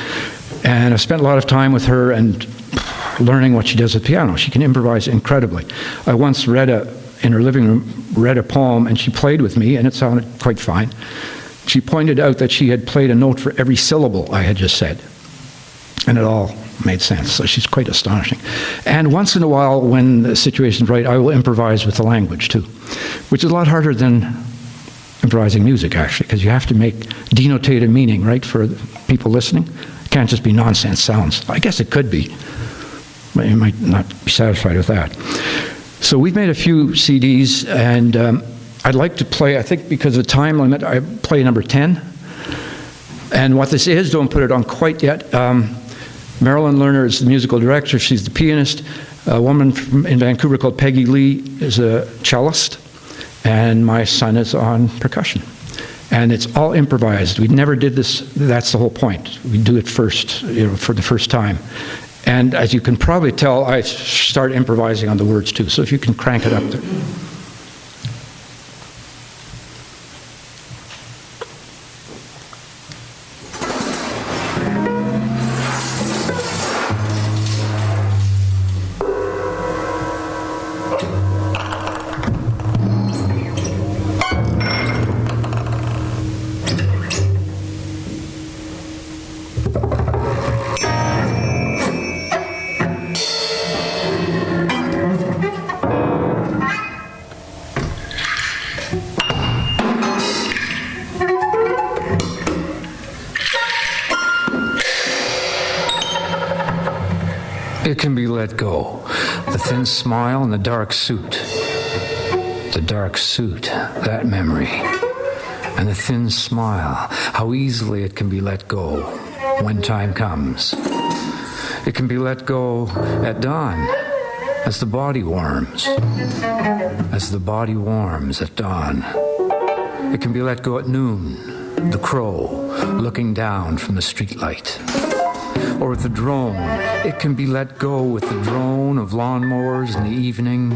And I've spent a lot of time with her and learning what she does with piano. She can improvise incredibly. I once in her living room, read a poem, and she played with me, and it sounded quite fine. She pointed out that she had played a note for every syllable I had just said, and it all made sense. So she's quite astonishing. And once in a while, when the situation's right, I will improvise with the language too, which is a lot harder than improvising music, actually, because you have to denotate a meaning, right, for people listening. It can't just be nonsense sounds. I guess it could be, but you might not be satisfied with that. So we've made a few CDs, and I'd like to play, I think because of the time limit, I play number 10. And what this is, don't put it on quite yet. Marilyn Lerner is the musical director. She's the pianist. A woman in Vancouver called Peggy Lee is a cellist. And my son is on percussion. And it's all improvised. We never did this. That's the whole point. We do it first, for the first time. And as you can probably tell, I start improvising on the words too. So if you can crank it up there. It can be let go. The thin smile and the dark suit. The dark suit, that memory. And the thin smile, how easily it can be let go when time comes. It can be let go at dawn, as the body warms. As the body warms at dawn. It can be let go at noon, the crow looking down from the streetlight. Or with the drone, it can be let go with the drone of lawnmowers in the evening.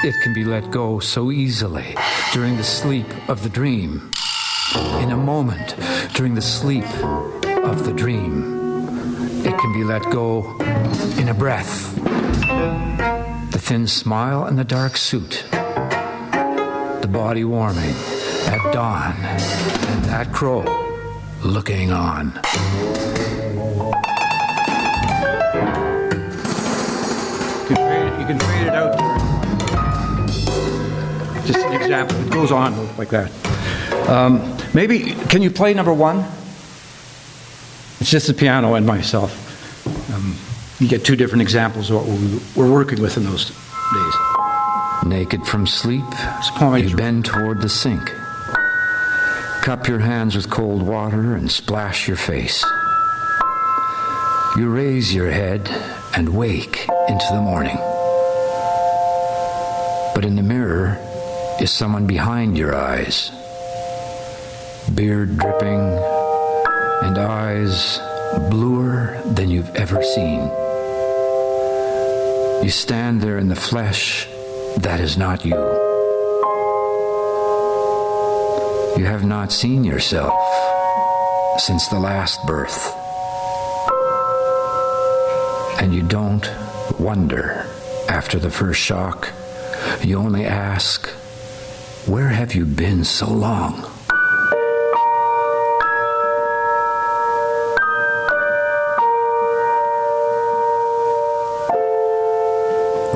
It can be let go so easily during the sleep of the dream. In a moment, during the sleep of the dream. It can be let go in a breath. The thin smile and the dark suit. The body warming at dawn, and that crow looking on. You can fade it out. Just an example. It goes on like that. Maybe, can you play number 1? It's just the piano and myself. You get 2 different examples of what we're working with in those days. Naked from sleep, you bend toward the sink. Cup your hands with cold water and splash your face. You raise your head and wake into the morning. But in the mirror is someone behind your eyes. Beard dripping and eyes bluer than you've ever seen. You stand there in the flesh that is not you. You have not seen yourself since the last birth. And you don't wonder after the first shock. You only ask, where have you been so long?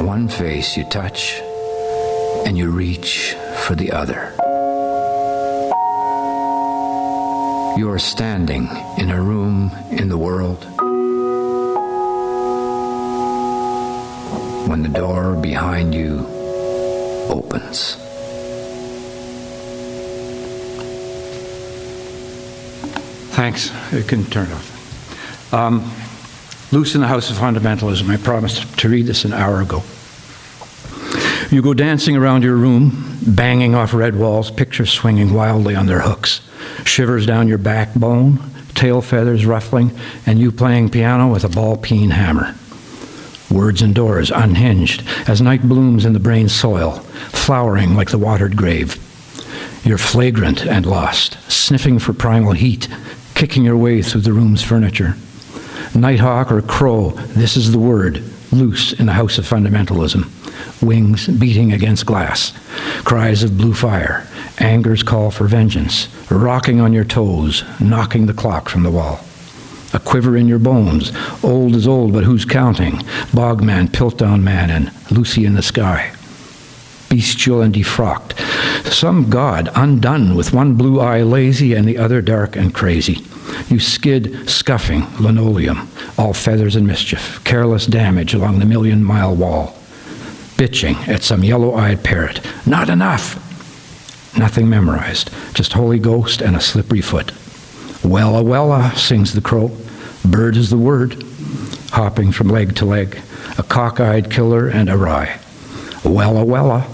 one face you touch, and you reach for the other. You are standing in a room in the world when the door behind you opens. Thanks. It can turn off. Loose in the House of Fundamentalism. I promised to read this an hour ago. You go dancing around your room, banging off red walls, pictures swinging wildly on their hooks, shivers down your backbone, tail feathers ruffling, and you playing piano with a ball-peen hammer. Words and doors unhinged as night blooms in the brain soil, flowering like the watered grave. You're flagrant and lost, sniffing for primal heat, kicking your way through the room's furniture. Nighthawk or crow, this is the word, loose in the House of Fundamentalism. Wings beating against glass, cries of blue fire, anger's call for vengeance, rocking on your toes, knocking the clock from the wall. A quiver in your bones, old is old, but who's counting? Bogman, Piltdown Man, and Lucy in the Sky. Bestial and defrocked. Some god undone with one blue eye lazy and the other dark and crazy. You skid, scuffing, linoleum, all feathers and mischief, careless damage along the million-mile wall. Bitching at some yellow-eyed parrot. Not enough! Nothing memorized, just Holy Ghost and a slippery foot. Wella, wella, sings the crow. Bird is the word, hopping from leg to leg, a cockeyed killer and awry. Wella, wella,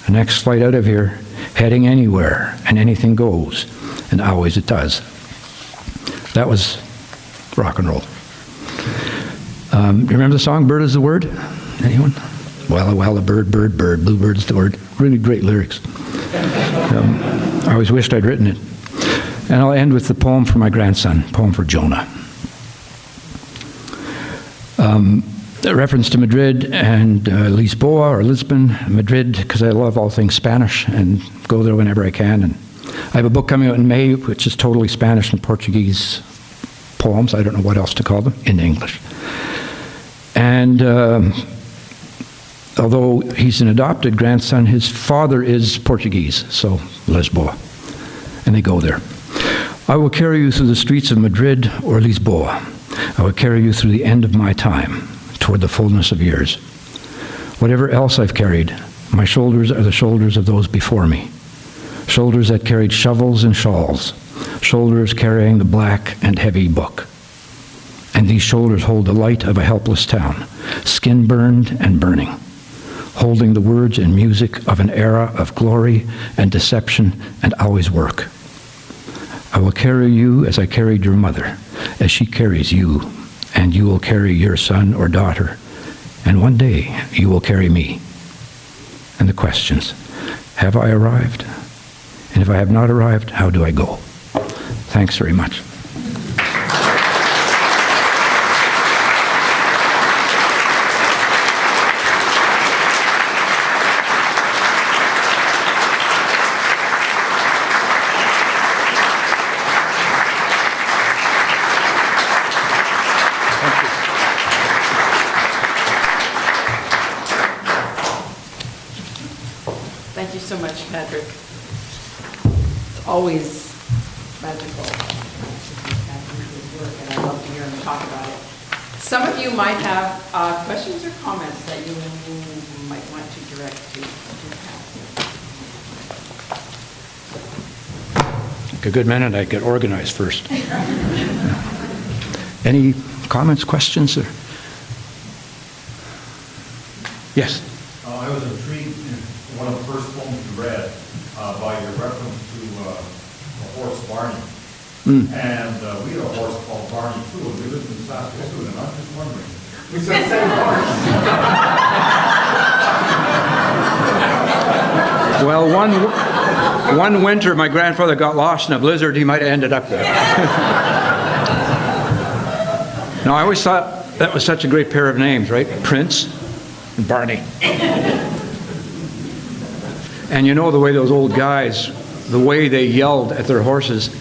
next flight out of here, heading anywhere, and anything goes, and always it does. That was rock and roll. You remember the song, Bird is the Word? Anyone? Wella, wella, bird, bird, bird, bluebird's the word. Really great lyrics. I always wished I'd written it. And I'll end with the poem for my grandson, poem for Jonah. A reference to Madrid and Lisboa or Lisbon, Madrid, because I love all things Spanish and go there whenever I can. And I have a book coming out in May, which is totally Spanish and Portuguese poems. I don't know what else to call them, in English. And although he's an adopted grandson, his father is Portuguese, so Lisboa. And they go there. I will carry you through the streets of Madrid or Lisboa. I will carry you through the end of my time, toward the fullness of years. Whatever else I've carried, my shoulders are the shoulders of those before me. Shoulders that carried shovels and shawls. Shoulders carrying the black and heavy book. And these shoulders hold the light of a helpless town, skin burned and burning, holding the words and music of an era of glory and deception and always work. I will carry you as I carried your mother, as she carries you, and you will carry your son or daughter, and one day you will carry me. And the questions, have I arrived? And if I have not arrived, how do I go? Thanks very much. Thank you so much, Patrick. It's always magical. And I love to hear him talk about it. Some of you might have questions or comments that you might want to direct to Patrick. Like a good Mennonite, get organized first. Any comments, questions? Or? Yes? I was intrigued in one of the first poems you read by your reference to the horse Barney. And we had a horse called Barney too, and we lived in Saskatoon, and I'm just wondering, we said same horse. Well, one winter my grandfather got lost in a blizzard, he might have ended up there. No, I always thought that was such a great pair of names, right? Prince and Barney. And you know the way those old guys, the way they yelled at their horses,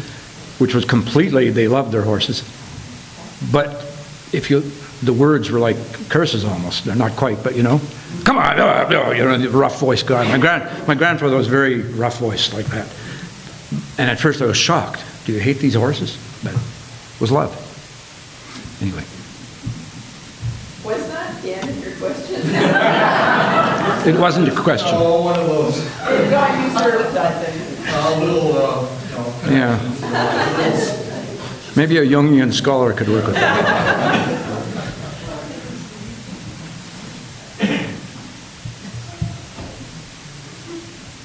which was completely, they loved their horses. But the words were like curses almost. They're not quite, but you know. Come on, the rough voice guy. My grandfather was very rough voiced like that. And at first I was shocked. Do you hate these horses? But it was love. Anyway. Was that the end of your question? It wasn't a question. Oh, one of those, It got you served, I think. a little, Yeah. Maybe a Jungian scholar could work with that.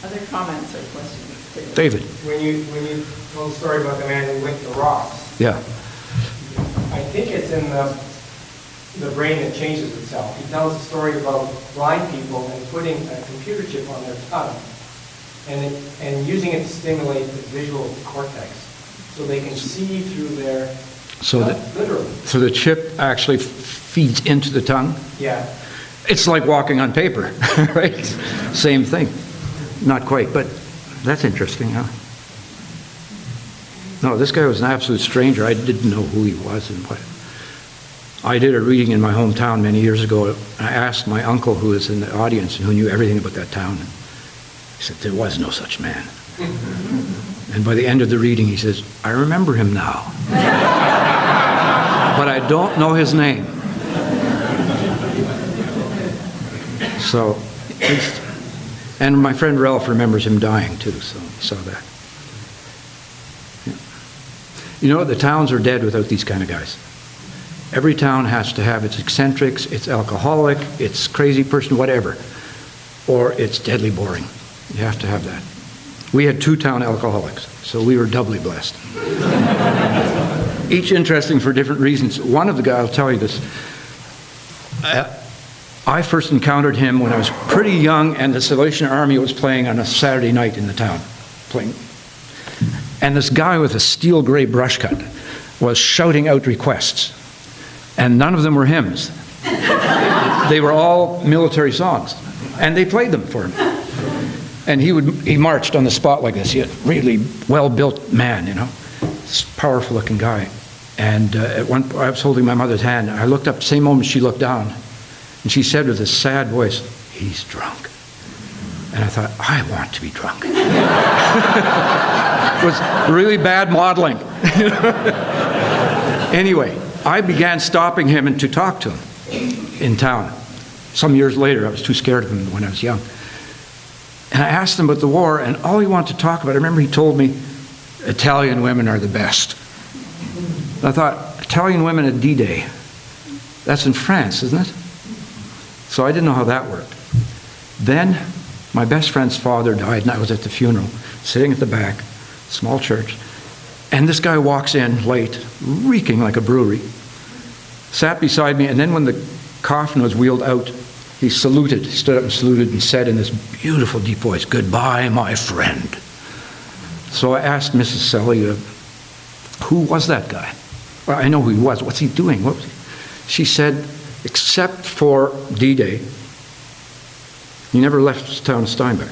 Other comments or questions? David. When you told the story about the man who licked the rocks, Yeah. I think it's in the brain that changes itself. He tells a story about blind people and putting a computer chip on their tongue and using it to stimulate the visual cortex so they can see through their literally. So the chip actually feeds into the tongue? Yeah. It's like walking on paper, right? Same thing. Not quite, but that's interesting, huh? No, this guy was an absolute stranger. I didn't know who he was and what. I did a reading in my hometown many years ago. I asked my uncle, who was in the audience and who knew everything about that town. He said, there was no such man. And by the end of the reading, he says, I remember him now. But I don't know his name. So, and my friend Ralph remembers him dying too, so he saw that. Yeah. You know, the towns are dead without these kind of guys. Every town has to have its eccentrics, its alcoholic, its crazy person, whatever. Or it's deadly boring. You have to have that. We had 2 town alcoholics, so we were doubly blessed. Each interesting for different reasons. One of the guys, I'll tell you this. I first encountered him when I was pretty young and the Salvation Army was playing on a Saturday night in the town. And this guy with a steel gray brush cut was shouting out requests. And none of them were hymns. They were all military songs. And they played them for him. And he marched on the spot like this. He had a really well-built man, you know. This powerful-looking guy. And at one point, I was holding my mother's hand. I looked up, the same moment she looked down. And she said with a sad voice, he's drunk. And I thought, I want to be drunk. It was really bad modeling. Anyway, I began stopping him and to talk to him in town. Some years later, I was too scared of him when I was young. And I asked him about the war, and all he wanted to talk about, I remember he told me, Italian women are the best. And I thought, Italian women at D-Day, that's in France, isn't it? So I didn't know how that worked. Then my best friend's father died, and I was at the funeral, sitting at the back, small church, and this guy walks in late, reeking like a brewery, sat beside me, and then when the coffin was wheeled out, he saluted, stood up and saluted and said in this beautiful deep voice, goodbye, my friend. So I asked Mrs. Selly, who was that guy? Well, I know who he was. What's he doing? What was he? She said, except for D-Day, he never left town of Steinbach.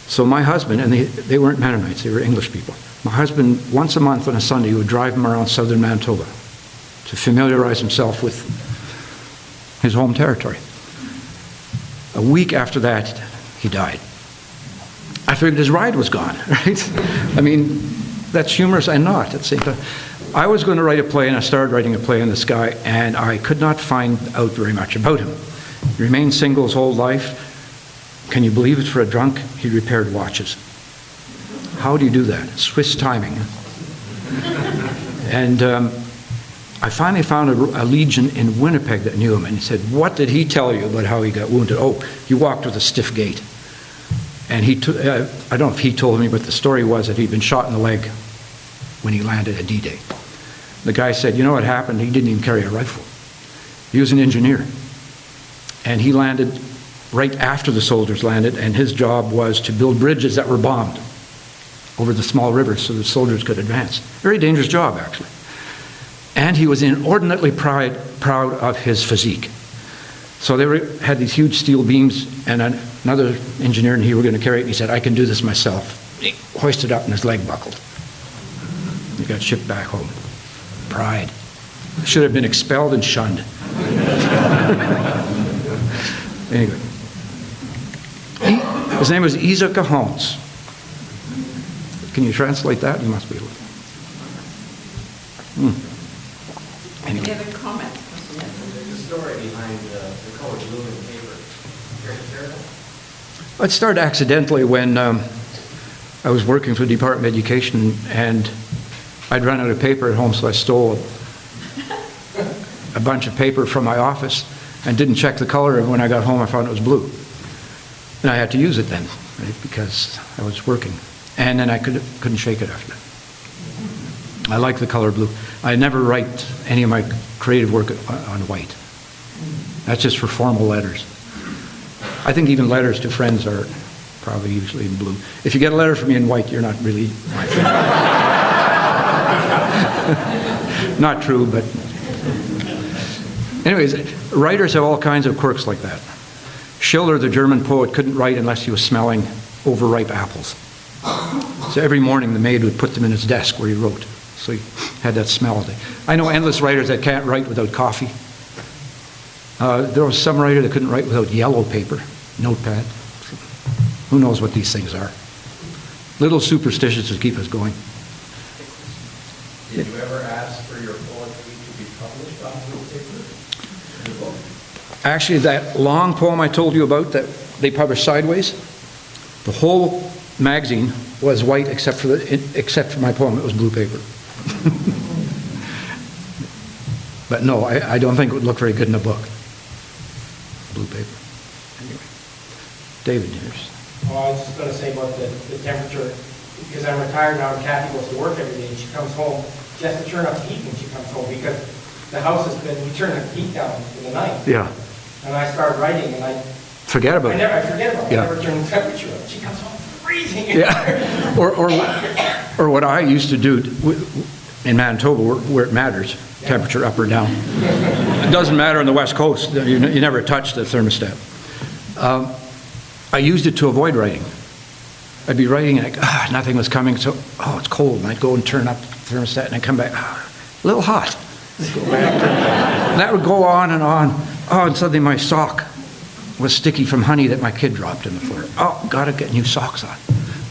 So my husband, and they weren't Mennonites, they were English people. My husband, once a month on a Sunday, would drive him around southern Manitoba to familiarize himself with his home territory. A week after that, he died. I figured his ride was gone, right? I mean, that's humorous and not at the same time. I was going to write a play, and I started writing a play on this guy, and I could not find out very much about him. He remained single his whole life. Can you believe it, for a drunk, he repaired watches. How do you do that? Swiss timing. And I finally found a legion in Winnipeg that knew him, and he said, what did he tell you about how he got wounded? Oh, he walked with a stiff gait. And I don't know if he told me, but the story was that he'd been shot in the leg when he landed at D-Day. The guy said, you know what happened? He didn't even carry a rifle. He was an engineer. And he landed right after the soldiers landed, and his job was to build bridges that were bombed over the small rivers so the soldiers could advance. Very dangerous job, actually. And he was inordinately proud of his physique. So they had these huge steel beams, and another engineer and he were going to carry it, and he said, I can do this myself. He hoisted up and his leg buckled. He got shipped back home. Pride. Should have been expelled and shunned. Anyway. His name was Isaac Holmes. Can you translate that? You must be able to. Any other comments? There's a story behind the color blue in paper. Very terrible. It started accidentally when I was working for the Department of Education, and I'd run out of paper at home, so I stole a bunch of paper from my office and didn't check the color, and when I got home I found it was blue. And I had to use it then, right, because I was working. And then I couldn't shake it after that. I like the color blue. I never write any of my creative work on white. That's just for formal letters. I think even letters to friends are probably usually in blue. If you get a letter from me in white, you're not really my friend. Not true, but... Anyways, writers have all kinds of quirks like that. Schiller, the German poet, couldn't write unless he was smelling overripe apples. So every morning the maid would put them in his desk where he wrote. So he had that smell. I know endless writers that can't write without coffee. There was some writer that couldn't write without yellow paper, notepad. Who knows what these things are? Little superstitions to keep us going. Did you ever ask for your poetry to be published on newspaper? In the book? Actually, that long poem I told you about that they published Sideways, the whole magazine was white except for my poem. It was blue paper. But no, I don't think it would look very good in a book. Blue paper. Anyway, David, here's. Oh, I was just going to say about the temperature, because I'm retired now and Kathy goes to work every day and she comes home. She has to turn up the heat when she comes home because the house has been, we turn the heat down in the night. Yeah. And I start writing and I Forget about it. I forget about it. Yeah. I never turn the temperature up. She comes home freezing. Yeah. Or what I used to do in Manitoba, where it matters, temperature up or down. It doesn't matter on the West Coast. You never touch the thermostat. I used it to avoid writing. I'd be writing and nothing was coming, so, it's cold. And I'd go and turn up the thermostat and I'd come back, a little hot. I'd go back. And that would go on and on. And suddenly my sock was sticky from honey that my kid dropped in the floor. Gotta get new socks on.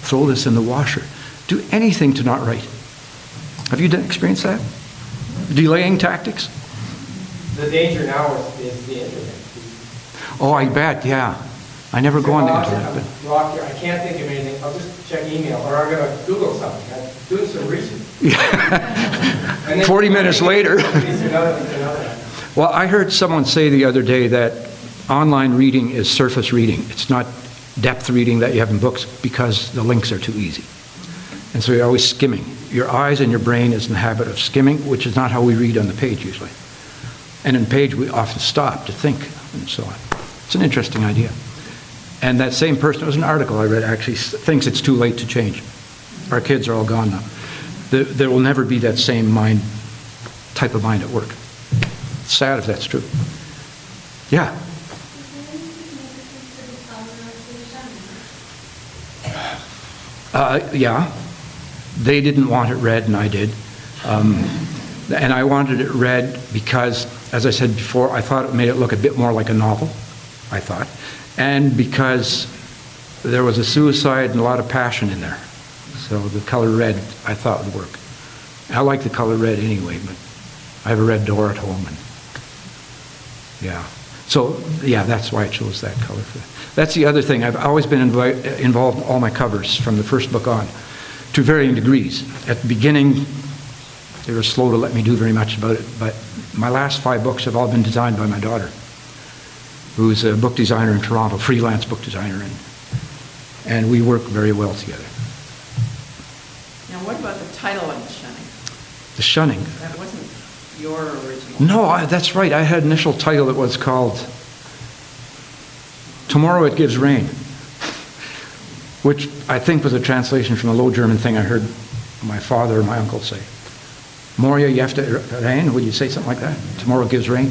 Throw this in the washer. Do anything to not write. Have you experienced that? Delaying tactics? The danger now is the internet. I bet, yeah. I never go on the internet. But... I can't think of anything. I'll just check email or I'm going to Google something. I'm doing some research. 40 minutes later. It's another. Well, I heard someone say the other day that online reading is surface reading. It's not depth reading that you have in books because the links are too easy. And so you're always skimming. Your eyes and your brain is in the habit of skimming, which is not how we read on the page usually. And in the page we often stop to think and so on. It's an interesting idea. And that same person, it was an article I read, actually thinks it's too late to change. Our kids are all gone now. There will never be that same type of mind at work. It's sad if that's true. Yeah. Yeah. They didn't want it read, and I did. And I wanted it read because, as I said before, I thought it made it look a bit more like a novel, I thought. And because there was a suicide and a lot of passion in there. So the color red, I thought, would work. I like the color red anyway, but I have a red door at home. And yeah. So, yeah, that's why I chose that color. That's the other thing. I've always been involved in all my covers from the first book on, to varying degrees. At the beginning, they were slow to let me do very much about it, but my last 5 books have all been designed by my daughter, who's a book designer in Toronto, freelance book designer, and we work very well together. Now, what about the title of The Shunning? The Shunning. That wasn't your original. No, that's right. I had an initial title that was called Tomorrow It Gives Rain, which I think was a translation from a Low German thing I heard my father or my uncle say. Moria, you have to rain? Would you say something like that? Tomorrow gives rain?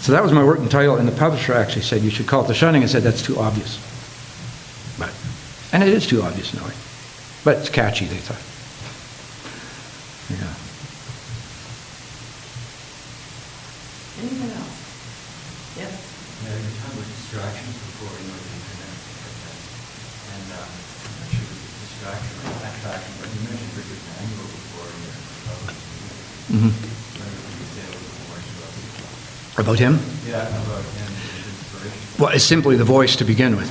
So that was my working title, and the publisher actually said, you should call it The Shunning. I said, that's too obvious. And it is too obvious in a way. But it's catchy, they thought. Yeah. Anything else? Yes. You're talking about distraction. About him? Yeah, about him, his inspiration. Well, it's simply the voice to begin with.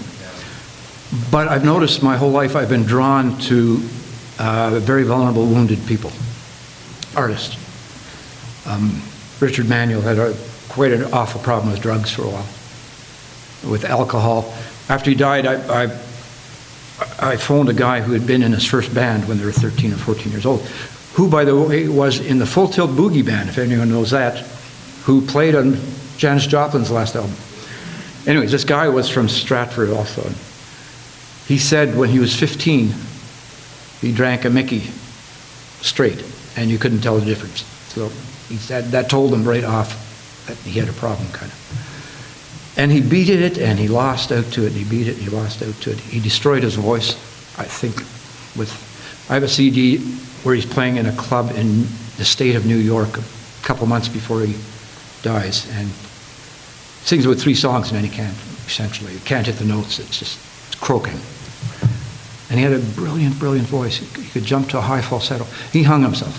But I've noticed my whole life I've been drawn to very vulnerable, wounded people, artists. Richard Manuel had quite an awful problem with drugs for a while, with alcohol. After he died, I phoned a guy who had been in his first band when they were 13 or 14 years old, who, by the way, was in the Full Tilt Boogie Band, if anyone knows that, who played on Janis Joplin's last album. Anyways, this guy was from Stratford also. He said when he was 15, he drank a Mickey straight, and you couldn't tell the difference. So he said that told him right off that he had a problem, kind of. And he beat it, and he lost out to it, and he beat it, and he lost out to it. He destroyed his voice, I think, I have a CD where he's playing in a club in the state of New York a couple months before he dies, and sings about 3 songs, and then he can't, essentially. He can't hit the notes, it's croaking. And he had a brilliant, brilliant voice. He could jump to a high falsetto. He hung himself.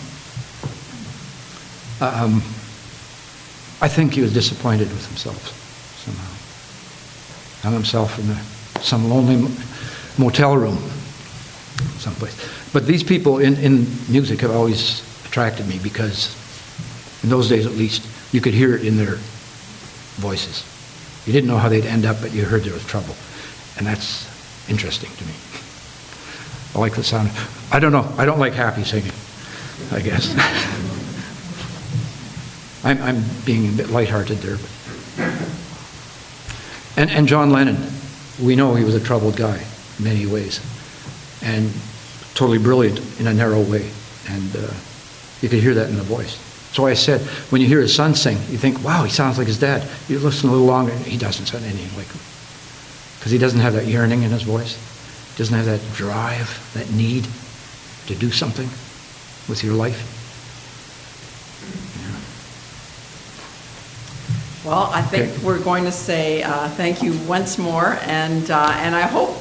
I think he was disappointed with himself somehow. Hung himself in some lonely motel room someplace. But these people in music have always attracted me because, in those days at least, you could hear it in their voices. You didn't know how they'd end up, but you heard there was trouble. And that's interesting to me. I like the sound. I don't know. I don't like happy singing, I guess. I'm being a bit lighthearted there. And John Lennon, we know he was a troubled guy in many ways, and totally brilliant in a narrow way. And you could hear that in the voice. So I said, when you hear his son sing, you think, wow, he sounds like his dad. You listen a little longer, he doesn't sound anything like him. Because he doesn't have that yearning in his voice. He doesn't have that drive, that need to do something with your life. Well, I think we're going to say thank you once more, and I hope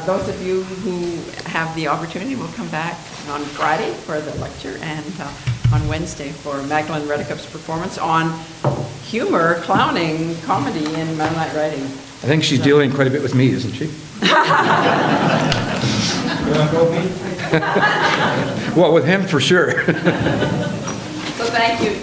those of you who have the opportunity will come back on Friday for the lecture and on Wednesday for Magdalene Redicup's performance on humor, clowning, comedy, and Mennonite writing. I think she's dealing quite a bit with me, isn't she? You want to go, me? Well, with him for sure. So thank you.